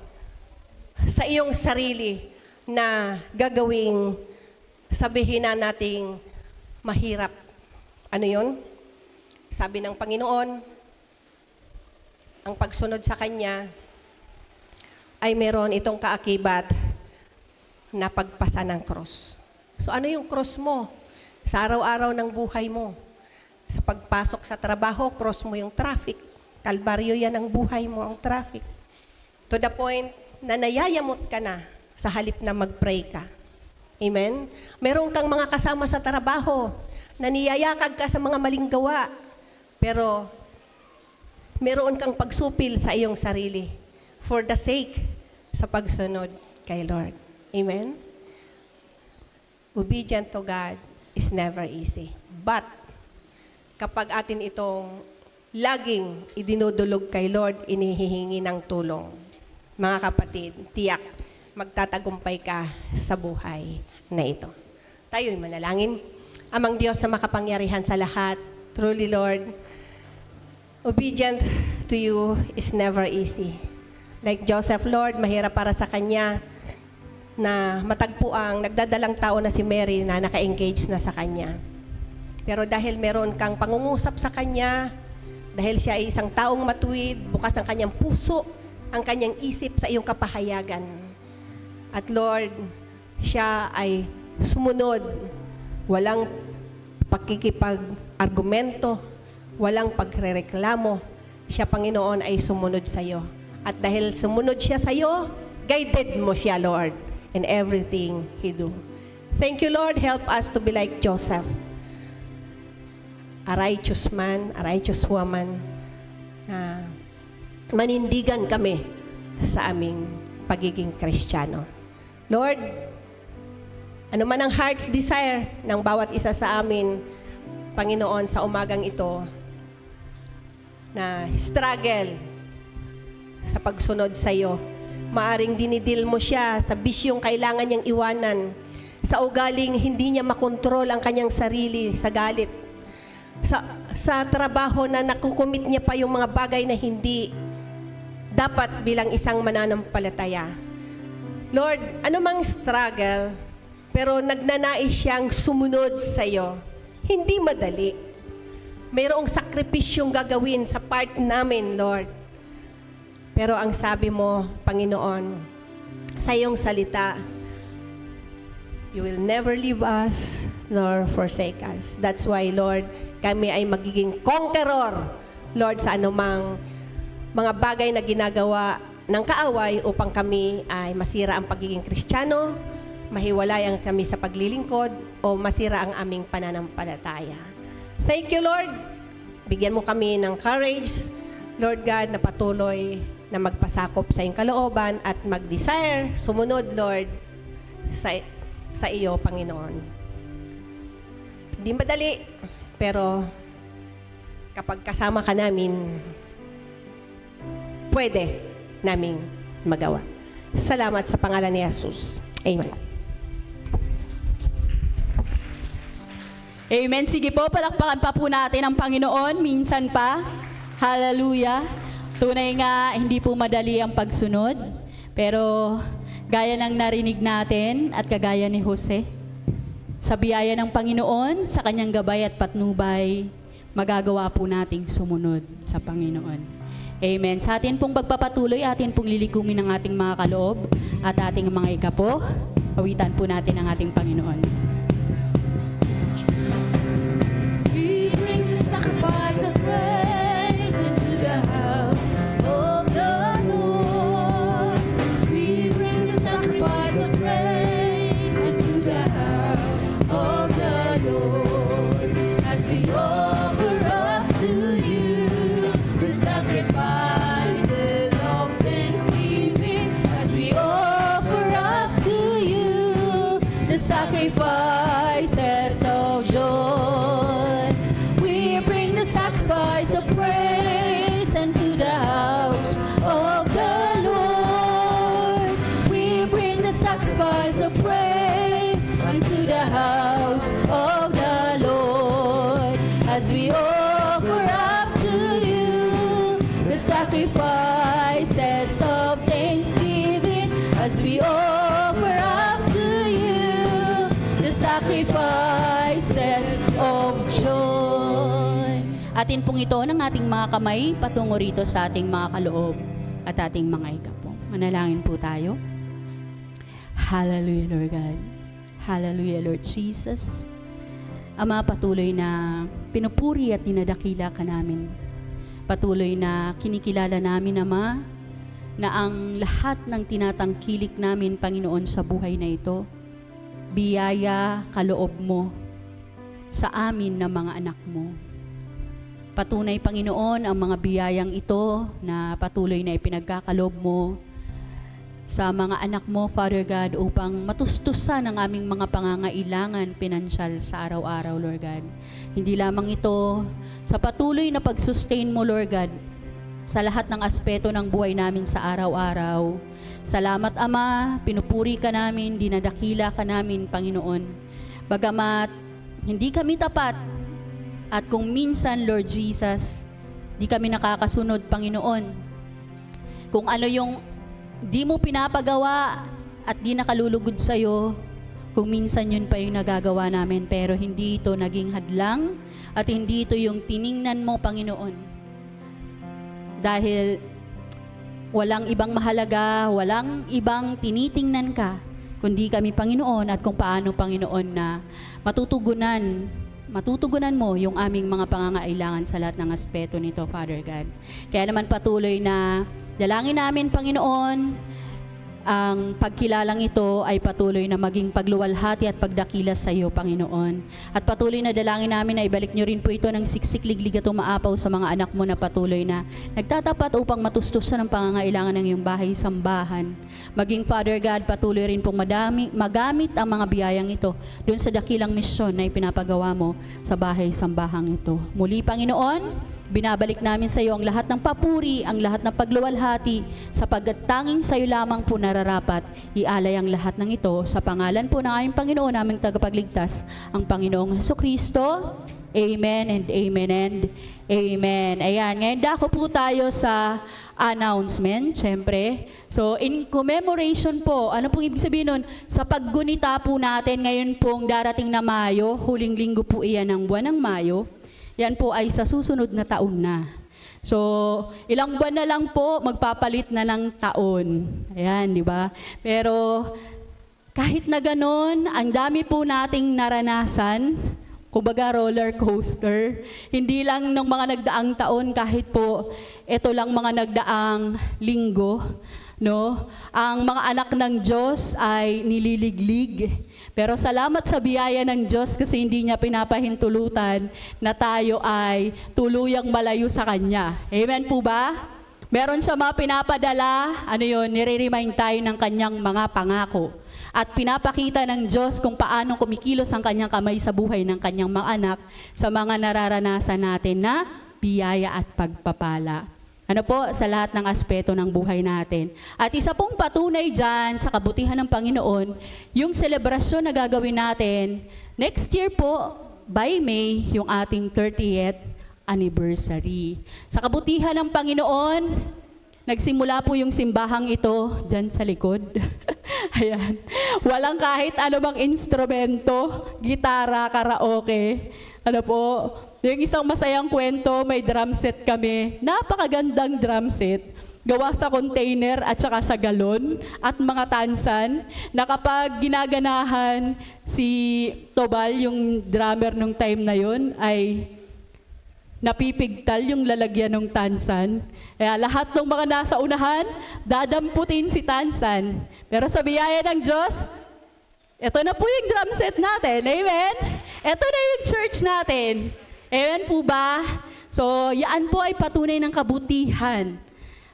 sa iyong sarili na gagawing sabihin na nating mahirap. Ano yon? Sabi ng Panginoon, ang pagsunod sa Kanya ay meron itong kaakibat na pagpasa ng cross. So ano yung cross mo? Sa araw-araw ng buhay mo. Sa pagpasok sa trabaho, cross mo yung traffic. Kalbaryo yan ang buhay mo, ang traffic. To the point na nayayamot ka na sa halip na mag-pray ka. Amen? Meron kang mga kasama sa trabaho na niyayakag ka sa mga maling gawa. Pero meron kang pagsupil sa iyong sarili for the sake sa pagsunod kay Lord. Amen? Obedient to God is never easy. But kapag atin itong laging idinudulog kay Lord, inihihingi ng tulong, mga kapatid, tiyak, magtatagumpay ka sa buhay na ito. Tayo'y manalangin. Amang Diyos na makapangyarihan sa lahat, truly Lord, obedient to you is never easy. Like Joseph, Lord, mahirap para sa kanya na matagpo ang nagdadalang tao na si Mary na naka-engage na sa kanya. Pero dahil meron kang pangungusap sa kanya, dahil siya ay isang taong matuwid, bukas ang kanyang puso, ang kanyang isip sa iyong kapahayagan. At Lord, siya ay sumunod, walang pakikipag-argumento, walang pagrereklamo. Siya, Panginoon, ay sumunod sa iyo. At dahil sumunod siya sa iyo, guided mo siya, Lord, in everything he do. Thank you, Lord. Help us to be like Joseph, a righteous man, a righteous woman, na manindigan kami sa aming pagiging Kristiyano. Lord, ano man ang heart's desire ng bawat isa sa amin, Panginoon, sa umagang ito, na struggle sa pagsunod sa iyo. Maaring dinidil mo siya sa bisyong kailangan niyang iwanan, sa ugaling hindi niya makontrol ang kanyang sarili sa galit, sa trabaho na nakukumit niya pa yung mga bagay na hindi dapat bilang isang mananampalataya. Lord, anumang struggle, pero nagnanais siyang sumunod sa iyo. Hindi madali. Mayroong sakripisyong gagawin sa part namin, Lord. Pero ang sabi mo, Panginoon, sa iyong salita, you will never leave us nor forsake us. That's why, Lord, kami ay magiging conqueror, Lord, sa anumang mga bagay na ginagawa ng kaaway upang kami ay masira ang pagiging Kristiyano, mahiwalayan kami sa paglilingkod, o masira ang aming pananampalataya. Thank you, Lord. Bigyan mo kami ng courage, Lord God, na patuloy na magpasakop sa iyong kalooban at mag-desire, sumunod, Lord, sa iyo, Panginoon. Hindi madali, pero kapag kasama ka namin, pwede naming magawa. Salamat sa pangalan ni Jesus. Amen. Amen. Sige po, palakpakan pa po natin ang Panginoon. Minsan pa. Hallelujah. Tunay nga, hindi po madali ang pagsunod. Pero gaya ng narinig natin at kagaya ni Jose, sa biyaya ng Panginoon, sa kanyang gabay at patnubay, magagawa po nating sumunod sa Panginoon. Amen. Sa atin pong pagpapatuloy, atin pong lilikumin ang ating mga kaloob at ating mga ikapo. Awitan po natin ang ating Panginoon. We bring the sacrifice of praise into the house of the Lord. We bring the sacrifice of praise into the house of the Lord. As we offer up to you the sacrifices of thanksgiving, as we offer up to you the sacrifices of joy. We bring the sacrifice of praise into the house of the Lord. We bring the sacrifice of praise unto the house of the Lord. As we offer up to you the sacrifices of thanksgiving, as we offer up to you the sacrifices of joy. Atin pong ito ng ating mga kamay patungo rito sa ating mga kaloob at ating mga ikapo. Manalangin po tayo. Hallelujah, Lord God. Hallelujah, Lord Jesus. Ama, patuloy na pinupuri at dinadakila ka namin. Patuloy na kinikilala namin, Ama, na ang lahat ng tinatangkilik namin, Panginoon, sa buhay na ito, biyaya, kaloob mo sa amin na mga anak mo. Patunay, Panginoon, ang mga biyayang ito na patuloy na ipinagkakalob mo sa mga anak mo, Father God, upang matustusan ang aming mga pangangailangan pinansyal sa araw-araw, Lord God. Hindi lamang ito sa patuloy na pag-sustain mo, Lord God, sa lahat ng aspeto ng buhay namin sa araw-araw. Salamat, Ama, pinupuri ka namin, dinadakila ka namin, Panginoon. Bagamat hindi kami tapat, at kung minsan, Lord Jesus, di kami nakakasunod, Panginoon, kung ano yung di mo pinapagawa at di nakalulugod sa'yo, kung minsan yun pa yung nagagawa namin, pero hindi ito naging hadlang at hindi ito yung tiningnan mo, Panginoon. Dahil walang ibang mahalaga, walang ibang tinitingnan ka, kundi kami, Panginoon, at kung paano, Panginoon, na matutugunan mo yung aming mga pangangailangan sa lahat ng aspeto nito, Father God. Kaya naman patuloy na dalangin namin, Panginoon, ang pagkilalang ito ay patuloy na maging pagluwalhati at pagdakila sa iyo, Panginoon. At patuloy na dalangin namin na ibalik niyo rin po ito ng siksik, liglig at umaapaw sa mga anak mo na patuloy na nagtatapat upang matustusan ang pangangailangan ng iyong bahay-sambahan. Maging, Father God, patuloy rin pong magamit ang mga biyayang ito doon sa dakilang misyon na ipinapagawa mo sa bahay-sambahang ito. Muli, Panginoon, binabalik namin sa iyo ang lahat ng papuri, ang lahat ng pagluwalhati, sapagkat tanging sa iyo lamang po nararapat ialay ang lahat ng ito sa pangalan po ng aming Panginoon, aming tagapagligtas, ang Panginoong Hesukristo. Amen and amen and amen. Ayan, ngayon dako po tayo sa announcement, syempre. So, in commemoration po, ano pong ibig sabihin nun? Sa paggunita po natin ngayon pong darating na Mayo, huling linggo po iyan ng buwan ng Mayo, yan po ay sa susunod na taon na. So, ilang buwan na lang po, magpapalit na ng taon. Ayan, di ba? Pero, kahit na ganon, ang dami po nating naranasan, kumbaga roller coaster. Hindi lang ng mga nagdaang taon, kahit po ito lang mga nagdaang linggo, no? Ang mga anak ng Diyos ay nililiglig. Pero salamat sa biyaya ng Diyos kasi hindi niya pinapahintulutan na tayo ay tuluyang malayo sa Kanya. Amen po ba? Meron siya mga pinapadala, nire-remind tayo ng Kanyang mga pangako. At pinapakita ng Diyos kung paano kumikilos ang Kanyang kamay sa buhay ng Kanyang mga anak sa mga nararanasan natin na biyaya at pagpapala. Ano po, sa lahat ng aspeto ng buhay natin. At isa pong patunay dyan sa kabutihan ng Panginoon, yung selebrasyon na gagawin natin, next year po, by May, yung ating 30th anniversary. Sa kabutihan ng Panginoon, nagsimula po yung simbahang ito dyan sa likod. Ayan. Walang kahit anumang instrumento, gitara, karaoke. Ano po, yung isang masayang kwento, may drum set kami. Napakagandang drum set. Gawa sa container at saka sa galon at mga tansan na kapag ginaganahan si Tobal, yung drummer nung time na yon, ay napipigtal yung lalagyan ng tansan. Kaya lahat ng mga nasa unahan, dadamputin si tansan. Pero sa biyaya ng Diyos, ito na po yung drum set natin. Amen? Ito na yung church natin. Amen po ba? So, yan po ay patunay ng kabutihan.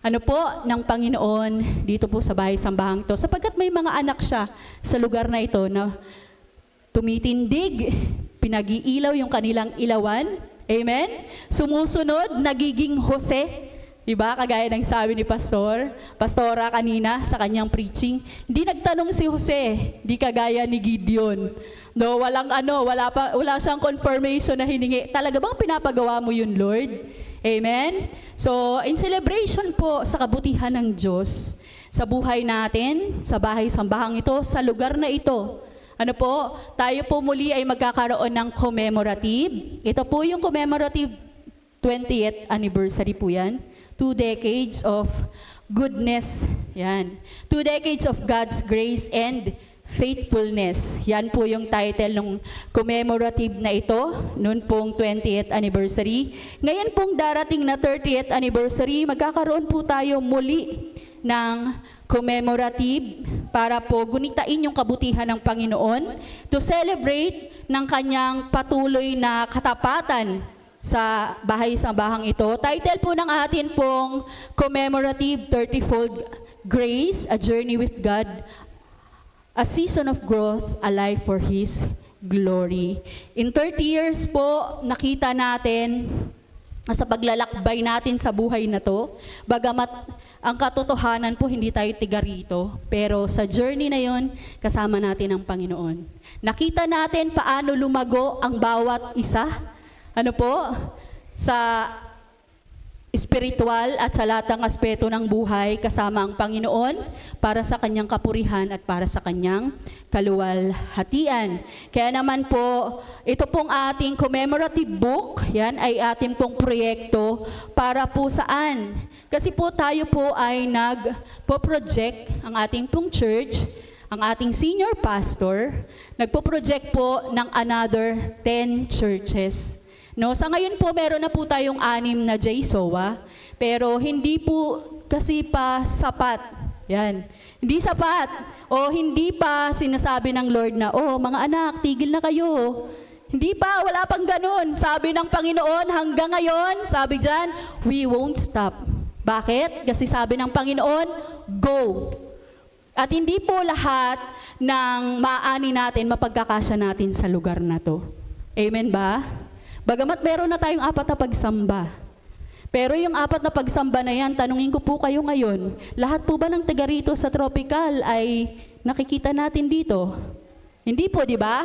Ano po, ng Panginoon dito po sa bahay-sambahang ito. Sapagkat may mga anak siya sa lugar na ito na tumitindig, pinag-iilaw yung kanilang ilawan. Amen? Sumusunod, nagiging Jose. Diba? Kagaya ng sabi ni Pastora kanina sa kanyang preaching. Hindi nagtanong si Jose, di kagaya ni Gideon. No, wala siyang confirmation na hiningi. Talaga bang pinapagawa mo yun, Lord? Amen? So, in celebration po sa kabutihan ng Diyos sa buhay natin, sa bahay-sambahang ito, sa lugar na ito. Ano po? Tayo po muli ay magkakaroon ng commemorative. Ito po yung commemorative 20th anniversary po yan. 2 decades of goodness. Yan. 2 decades of God's grace and faithfulness. Yan po yung title ng commemorative na ito, noon pong 20th anniversary. Ngayon pong darating na 30th anniversary, magkakaroon po tayo muli ng commemorative para po gunitain yung kabutihan ng Panginoon, to celebrate ng kanyang patuloy na katapatan sa bahay-sambahang ito. Title po ng atin pong commemorative 30-fold grace, a journey with God, a season of growth, a life for His glory. In 30 years po, nakita natin sa paglalakbay natin sa buhay na to, bagamat ang katotohanan po hindi tayo tiga rito, pero sa journey na yon, kasama natin ang Panginoon. Nakita natin paano lumago ang bawat isa, ano po, sa espiritual at sa lahat ng aspeto ng buhay kasama ang Panginoon para sa kanyang kapurihan at para sa kanyang kaluwalhatian. Kaya naman po, ito pong ating commemorative book, yan ay ating pong proyekto para po saan? Kasi po tayo po ay nagpo-project ang ating pong church, ang ating senior pastor, nagpo-project po ng another 10 churches. No, sa ngayon po meron na po tayong 6 na JSOA, pero hindi po kasi pa sapat. Yan. Hindi sapat. O hindi pa sinasabi ng Lord na, oh mga anak, tigil na kayo. Hindi pa, wala pang ganun. Sabi ng Panginoon, hanggang ngayon, sabi dyan, we won't stop. Bakit? Kasi sabi ng Panginoon, go. At hindi po lahat ng maaani natin, mapagkakasya natin sa lugar na to. Amen ba? Bagamat meron na tayong 4 na pagsamba. Pero yung 4 na pagsamba na yan, tanungin ko po kayo ngayon, lahat po ba ng taga rito sa Tropical ay nakikita natin dito? Hindi po, di ba?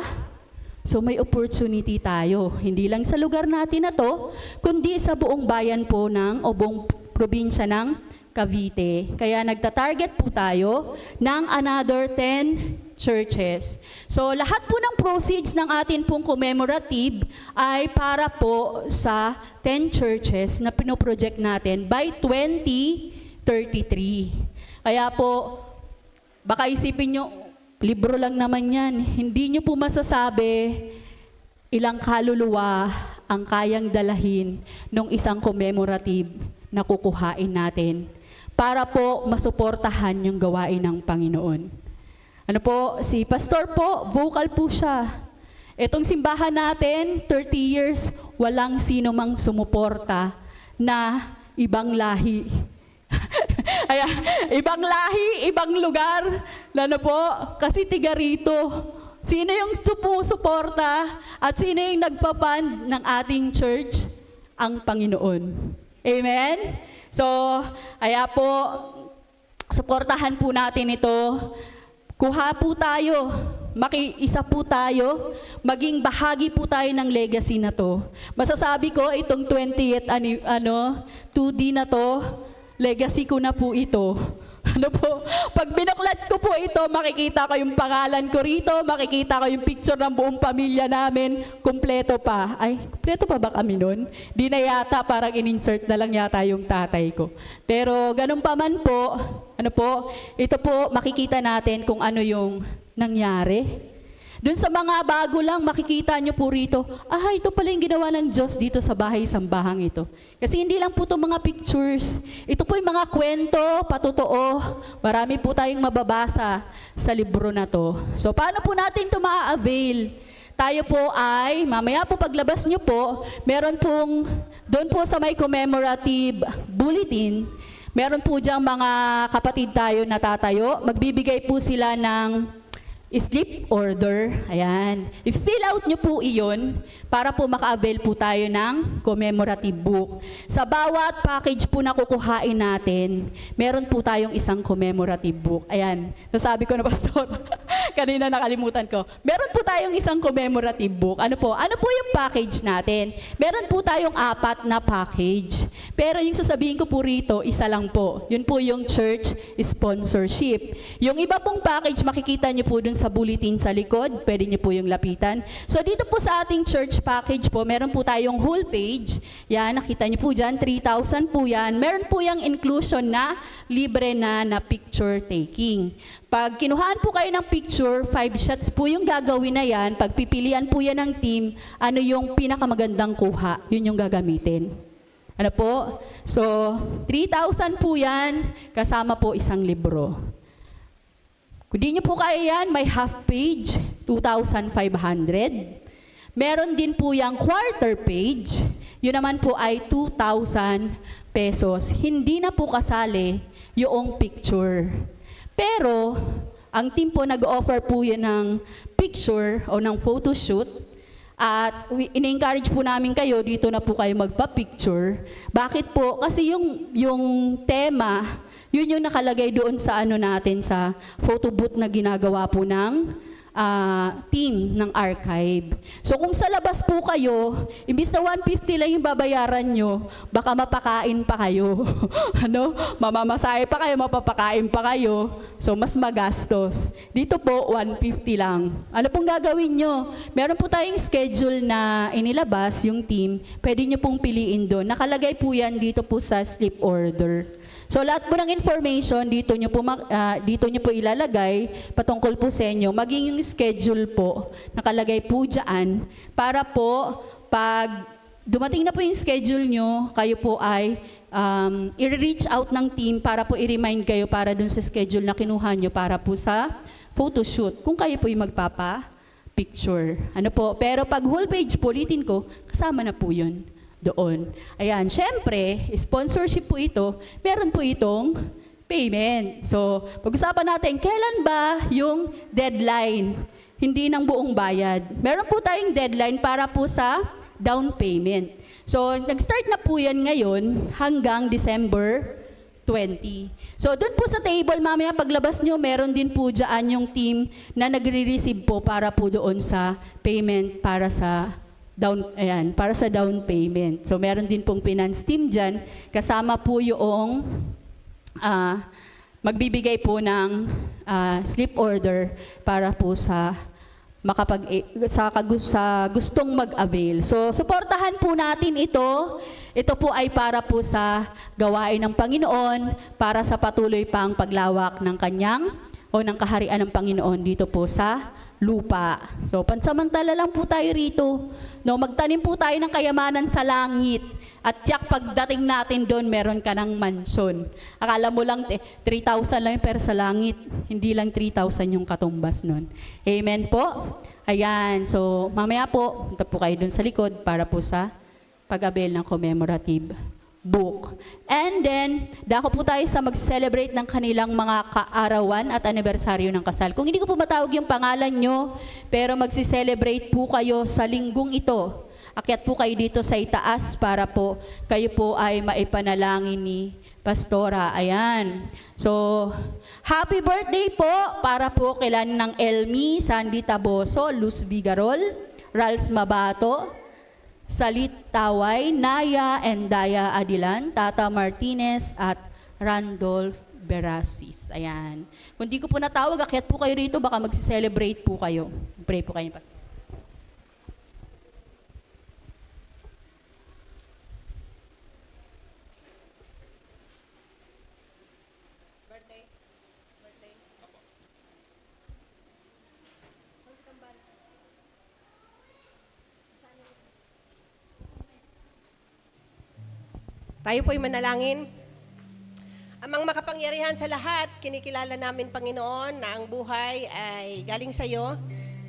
So may opportunity tayo, hindi lang sa lugar natin na to, kundi sa buong bayan po o buong probinsya ng Cavite. Kaya nagta-target po tayo ng another 10 churches. So lahat po ng proceeds ng atin pong commemorative ay para po sa 10 churches na pinoproject natin by 2033. Kaya po, baka isipin nyo, libro lang naman yan. Hindi nyo po masasabi ilang kaluluwa ang kayang dalahin ng isang commemorative na kukuhain natin para po masuportahan yung gawain ng Panginoon. Ano po, si pastor po, vocal po siya. Itong simbahan natin, 30 years, walang sino mang sumuporta na ibang lahi. Kaya, ibang lahi, ibang lugar, ano po, kasi tiga rito. Sino yung suporta at sino yung nagpapan ng ating church? Ang Panginoon. Amen? So, kaya po, suportahan po natin ito. Kuha po tayo, makiisa po tayo, maging bahagi po tayo ng legacy na to. Masasabi ko, itong 20th 2D na to, legacy ko na po ito. Ano po, pag binuklat ko po ito, makikita ko yung pangalan ko rito, makikita ko yung picture ng buong pamilya namin, kumpleto pa. Ay, kumpleto pa ba kami nun? Di na yata, parang in-insert na lang yata yung tatay ko. Pero ganun pa man po, ano po, ito po makikita natin kung ano yung nangyari. Doon sa mga bago lang, makikita nyo po rito, ito pala yung ginawa ng Diyos dito sa bahay-sambahang ito. Kasi hindi lang po itong mga pictures. Ito po yung mga kwento, patotoo. Marami po tayong mababasa sa libro na to. So, paano po natin ito ma-avail? Tayo po ay, mamaya po paglabas nyo po, meron pong, doon po sa may commemorative bulletin, meron po diyang mga kapatid tayo na tatayo. Magbibigay po sila ng sleep order. Ayan. I-fill out nyo po iyon para po maka-avail po tayo ng commemorative book. Sa bawat package po na kukuhain natin, meron po tayong isang commemorative book. Ayan. Nasabi ko na, Pastor. Kanina nakalimutan ko. Meron po tayong isang commemorative book. Ano po? Ano po yung package natin? Meron po tayong 4 na package. Pero yung sasabihin ko po rito, isa lang po. Yun po yung church sponsorship. Yung iba pong package, makikita nyo po dun sa bulletin sa likod, pwede niyo po yung lapitan. So dito po sa ating church package po, meron po tayong whole page. Yan, nakita niyo po dyan, 3,000 po yan. Meron po yung inclusion na libre na picture taking. Pag kinuhaan po kayo ng picture, 5 shots po yung gagawin na yan. Pag pipilian po yan ng team, ano yung pinakamagandang kuha, yun yung gagamitin. Ano po? So, 3,000 po yan, kasama po isang libro. Kung di nyo po kaya yan, may half page, 2,500. Meron din po yung quarter page, yun naman po ay 2,000 pesos. Hindi na po kasali yung picture. Pero, ang team po nag-offer po yan ng picture o ng photoshoot. At in-encourage po namin kayo, dito na po kayo magpa-picture. Bakit po? Kasi yung tema, yun yung nakalagay doon sa ano natin, sa photo booth na ginagawa po ng team ng archive. So kung sa labas po kayo, imbis na 150 lang yung babayaran nyo, baka mapakain pa kayo. Ano? Mamamasahe pa kayo, mapapakain pa kayo. So mas magastos. Dito po, 150 lang. Ano pong gagawin nyo? Meron po tayong schedule na inilabas, yung team. Pwede nyo pong piliin doon. Nakalagay po yan dito po sa slip order. So lahat po ng information dito nyo po ilalagay patungkol po sa inyo. Maging yung schedule po nakalagay po dyan para po pag dumating na po yung schedule nyo, kayo po ay i-reach out ng team para po i-remind kayo para dun sa schedule na kinuha nyo para po sa photoshoot. Kung kayo po yung magpapa-picture. Ano po? Pero pag whole page po, ulitin ko, kasama na po yun doon. Ayan, syempre, sponsorship po ito, meron po itong payment. So, pag-usapan natin, kailan ba yung deadline? Hindi ng buong bayad. Meron po tayong deadline para po sa down payment. So, nag-start na po yan ngayon hanggang December 20. So, doon po sa table, mamaya paglabas nyo, meron din po dyan yung team na nagre-receive po para po doon sa payment para sa para sa down payment. So, meron din pong finance team dyan. Kasama po yung magbibigay po ng slip order para po sa gustong mag-avail. So, suportahan po natin ito. Ito po ay para po sa gawain ng Panginoon, para sa patuloy pang paglawak ng kanyang o ng kaharian ng Panginoon dito po sa lupa. So, pansamantala lang po tayo rito. No, magtanim po tayo ng kayamanan sa langit. At yak pagdating natin doon, meron ka ng mansyon. Akala mo lang 3,000 lang pero sa langit, hindi lang 3,000 yung katumbas nun. Amen po? Ayan. So, mamaya po, punta po kayo doon sa likod para po sa pag-avail ng commemorative book. And then, dako po tayo sa mag-celebrate ng kanilang mga kaarawan at anibersaryo ng kasal. Kung hindi ko po matawag yung pangalan nyo, pero mag-celebrate po kayo sa linggong ito. Akyat po kayo dito sa itaas para po kayo po ay maipanalangin ni Pastora. Ayan. So, happy birthday po para po kailan ng Elmi, Sandy Taboso, Luz Bigarol, Rals Mabato, Salit Taway, Naya and Daya Adilan, Tata Martinez at Randolph Berasis. Ayan. Kung di ko po natawag, akyat po kayo rito, baka mag-celebrate po kayo. Pray po kayo, Pastor. Tayo po'y manalangin. Amang makapangyarihan sa lahat, kinikilala namin, Panginoon, na ang buhay ay galing sa iyo.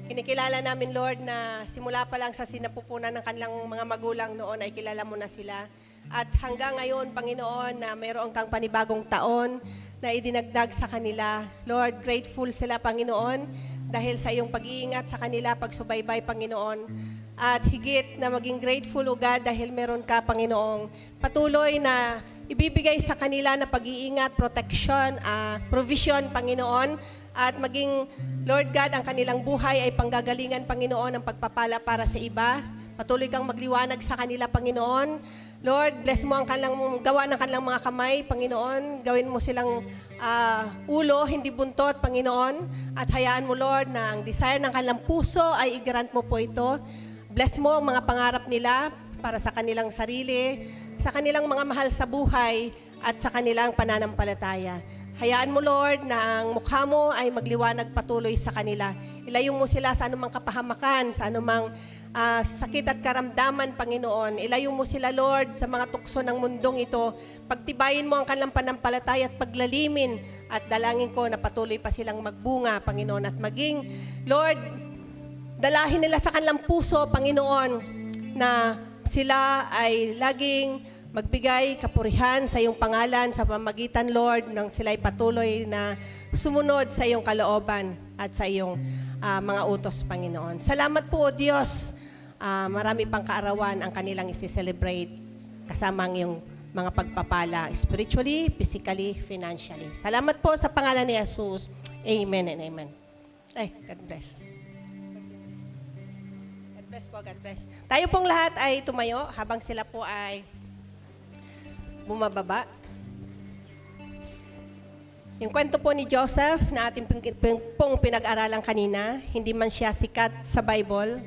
Kinikilala namin, Lord, na simula pa lang sa sinapupunan ng kanilang mga magulang noon ay kilala mo na sila. At hanggang ngayon, Panginoon, na mayroon kang panibagong taon na idinagdag sa kanila. Lord, grateful sila, Panginoon, dahil sa iyong pag-iingat sa kanila, pagsubaybay, Panginoon. At higit na maging grateful, O God, dahil meron ka, Panginoong patuloy na ibibigay sa kanila na pag-iingat, protection, provision, Panginoon. At maging, Lord God, ang kanilang buhay ay panggagalingan, Panginoon, ang pagpapala para sa iba. Patuloy kang magliwanag sa kanila, Panginoon, Lord, bless mo ang kanilang gawa ng kanilang mga kamay, Panginoon. Gawin mo silang ulo, hindi buntot, Panginoon. At hayaan mo, Lord, na ang desire ng kanilang puso ay i-grant mo po ito. Bless mo ang mga pangarap nila para sa kanilang sarili, sa kanilang mga mahal sa buhay, at sa kanilang pananampalataya. Hayaan mo, Lord, na ang mukha mo ay magliwanag patuloy sa kanila. Ilayo mo sila sa anumang kapahamakan, sa anumang sakit at karamdaman, Panginoon. Ilayo mo sila, Lord, sa mga tukso ng mundong ito. Pagtibayin mo ang kanilang pananampalataya at paglalimin. At dalangin ko na patuloy pa silang magbunga, Panginoon. At maging, Lord, dalahin nila sa kanilang puso, Panginoon, na sila ay laging magbigay kapurihan sa iyong pangalan sa pamagitan, Lord, nang sila'y patuloy na sumunod sa iyong kalooban at sa iyong mga utos, Panginoon. Salamat po, O Diyos. Marami pang kaarawan ang kanilang isi-celebrate kasama ang iyong mga pagpapala, spiritually, physically, financially. Salamat po sa pangalan ni Jesus. Amen and amen. God bless. God bless po, God bless. Tayo pong lahat ay tumayo habang sila po ay bumababa. Yung kwento po ni Joseph na ating pong pinag-aralan kanina, hindi man siya sikat sa Bible,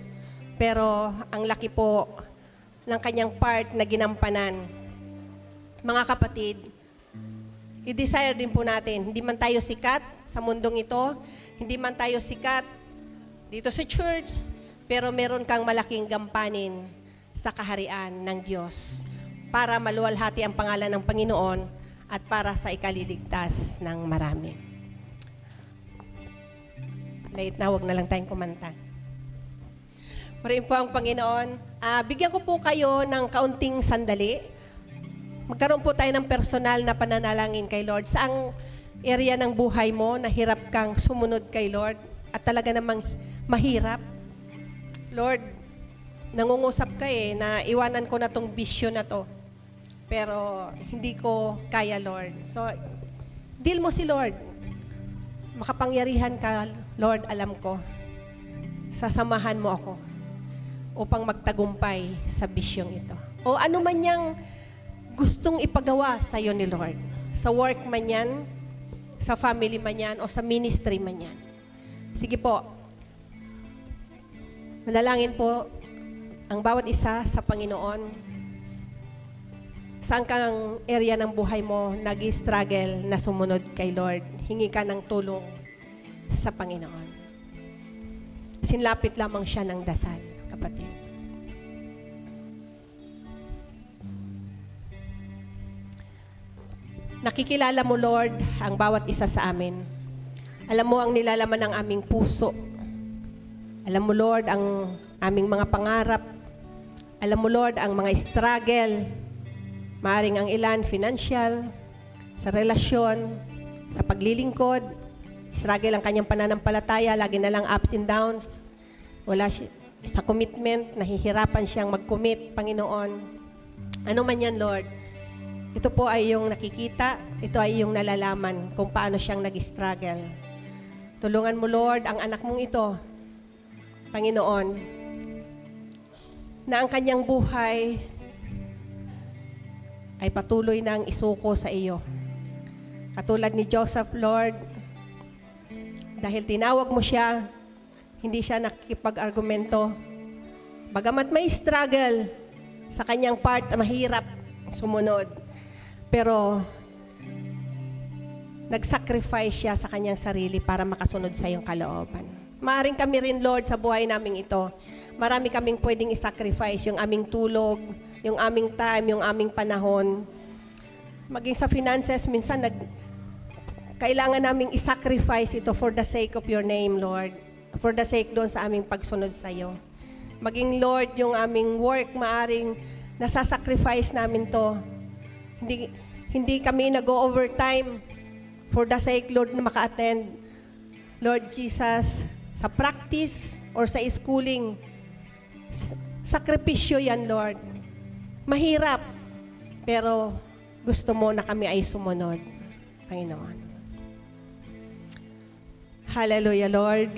pero ang laki po ng kanyang part na ginampanan. Mga kapatid, i-desire din po natin, hindi man tayo sikat sa mundong ito, hindi man tayo sikat dito sa church, pero meron kang malaking gampanin sa kaharian ng Diyos para maluwalhati ang pangalan ng Panginoon at para sa ikaliligtas ng marami. Late na, wag na lang tayong kumanta. Purihin po ang Panginoon. Bigyan ko po kayo ng kaunting sandali. Magkaroon po tayo ng personal na pananalangin kay Lord. Saang area ng buhay mo na hirap kang sumunod kay Lord at talaga namang mahirap? Lord, nangungusap ka na iwanan ko na tong bisyo na to. Pero hindi ko kaya, Lord. So, deal mo si Lord. Makapangyarihan ka, Lord, alam ko. Sasamahan mo ako upang magtagumpay sa bisyong ito. O ano man niyang gustong ipagawa sa iyo ni Lord. Sa work man yan, sa family man yan, o sa ministry man yan. Sige po. Manalangin po ang bawat isa sa Panginoon. Saan kang area ng buhay mo nag-struggle na sumunod kay Lord? Hingi ka ng tulong sa Panginoon. Sinlapit lamang siya ng dasal, kapatid. Nakikilala mo, Lord, ang bawat isa sa amin. Alam mo ang nilalaman ng aming puso. Alam mo, Lord, ang aming mga pangarap. Alam mo, Lord, ang mga struggle. Maaring ang ilan, financial, sa relasyon, sa paglilingkod, struggle ang kanyang pananampalataya, lagi na lang ups and downs, wala siya, sa commitment, nahihirapan siyang mag-commit, Panginoon. Ano man yan, Lord, ito po ay yung nakikita, ito ay yung nalalaman kung paano siyang nag-struggle. Tulungan mo, Lord, ang anak mong ito, Panginoon, na ang kanyang buhay ay patuloy nang isuko sa iyo. Katulad ni Joseph, Lord, dahil tinawag mo siya, hindi siya nakikipag-argumento. Bagamat may struggle sa kanyang part, mahirap sumunod. Pero nag-sacrifice siya sa kanyang sarili para makasunod sa iyong kalooban. Maaring kami rin, Lord, sa buhay namin ito, marami kaming pwedeng i-sacrifice, yung aming tulog, yung aming time, yung aming panahon. Maging sa finances, minsan kailangan naming i-sacrifice ito for the sake of your name, Lord. For the sake doon sa aming pagsunod sa iyo. Maging, Lord, yung aming work, maaring nasasacrifice namin to. Hindi kami nag-overtime for the sake, Lord, na maka-attend. Lord Jesus, sa practice or sa schooling, sakripisyo yan, Lord. Mahirap, pero gusto mo na kami ay sumunod, Panginoon. Hallelujah, Lord.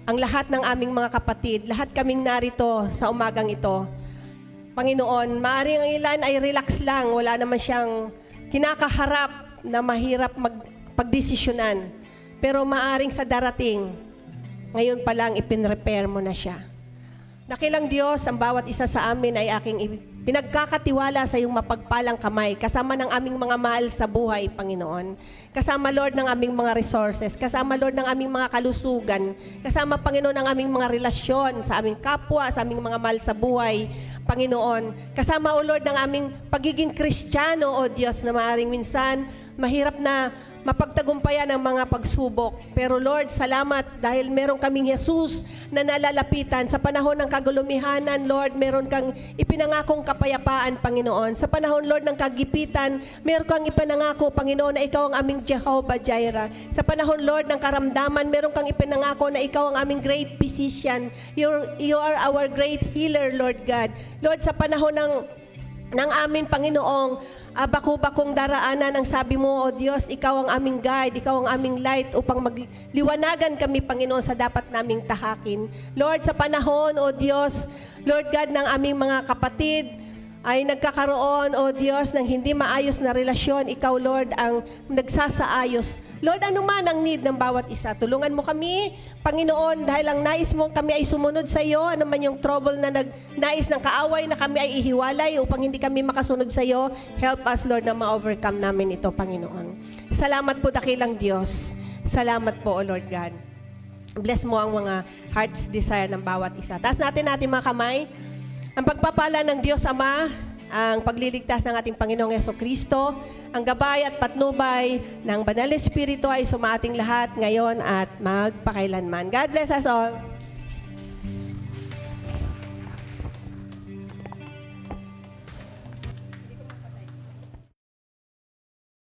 Ang lahat ng aming mga kapatid, lahat kaming narito sa umagang ito, Panginoon, maaaring ang ilan ay relax lang, wala naman siyang kinakaharap na mahirap pagdesisyonan. Pero maaaring sa darating, ngayon pa lang ipinrepair mo na siya. Dakilang Diyos, ang bawat isa sa amin ay aking pinagkakatiwala sa iyong mapagpalang kamay, kasama ng aming mga mahal sa buhay, Panginoon. Kasama, Lord, ng aming mga resources, kasama, Lord, ng aming mga kalusugan, kasama, Panginoon, ng aming mga relasyon sa aming kapwa, sa aming mga mahal sa buhay, Panginoon. Kasama, O Lord, ng aming pagiging Kristiyano, O Diyos, na maaaring minsan mahirap na mapagtagumpayan ang mga pagsubok. Pero Lord, salamat dahil meron kaming Jesus na nalalapitan. Sa panahon ng kagulumihanan, Lord, meron kang ipinangakong kapayapaan, Panginoon. Sa panahon, Lord, ng kagipitan, meron kang ipinangako, Panginoon, na ikaw ang aming Jehovah Jireh. Sa panahon, Lord, ng karamdaman, meron kang ipinangako na ikaw ang aming great physician. You are our great healer, Lord God. Lord, sa panahon ng amin, Panginoong, bako-bakong daraanan, ang sabi mo, O Diyos, ikaw ang aming guide, ikaw ang aming light upang magliwanagan kami, Panginoon, sa dapat naming tahakin. Lord, sa panahon, O Diyos, Lord God, ng aming mga kapatid, ay nagkakaroon, O Diyos, ng hindi maayos na relasyon. Ikaw, Lord, ang nagsasaayos. Lord, ano man ang need ng bawat isa, tulungan mo kami, Panginoon, dahil ang nais mo kami ay sumunod sa iyo, ano man yung trouble na nais ng kaaway na kami ay ihiwalay upang hindi kami makasunod sa iyo. Help us, Lord, na ma-overcome namin ito, Panginoon. Salamat po, dakilang Diyos. Salamat po, O Lord God. Bless mo ang mga heart's desire ng bawat isa. Taas natin mga kamay. Ang pagpapala ng Diyos Ama, ang pagliligtas ng ating Panginoong Jesucristo, ang gabay at patnubay ng Banal na Espiritu ay sumating lahat ngayon at magpakailanman. God bless us all.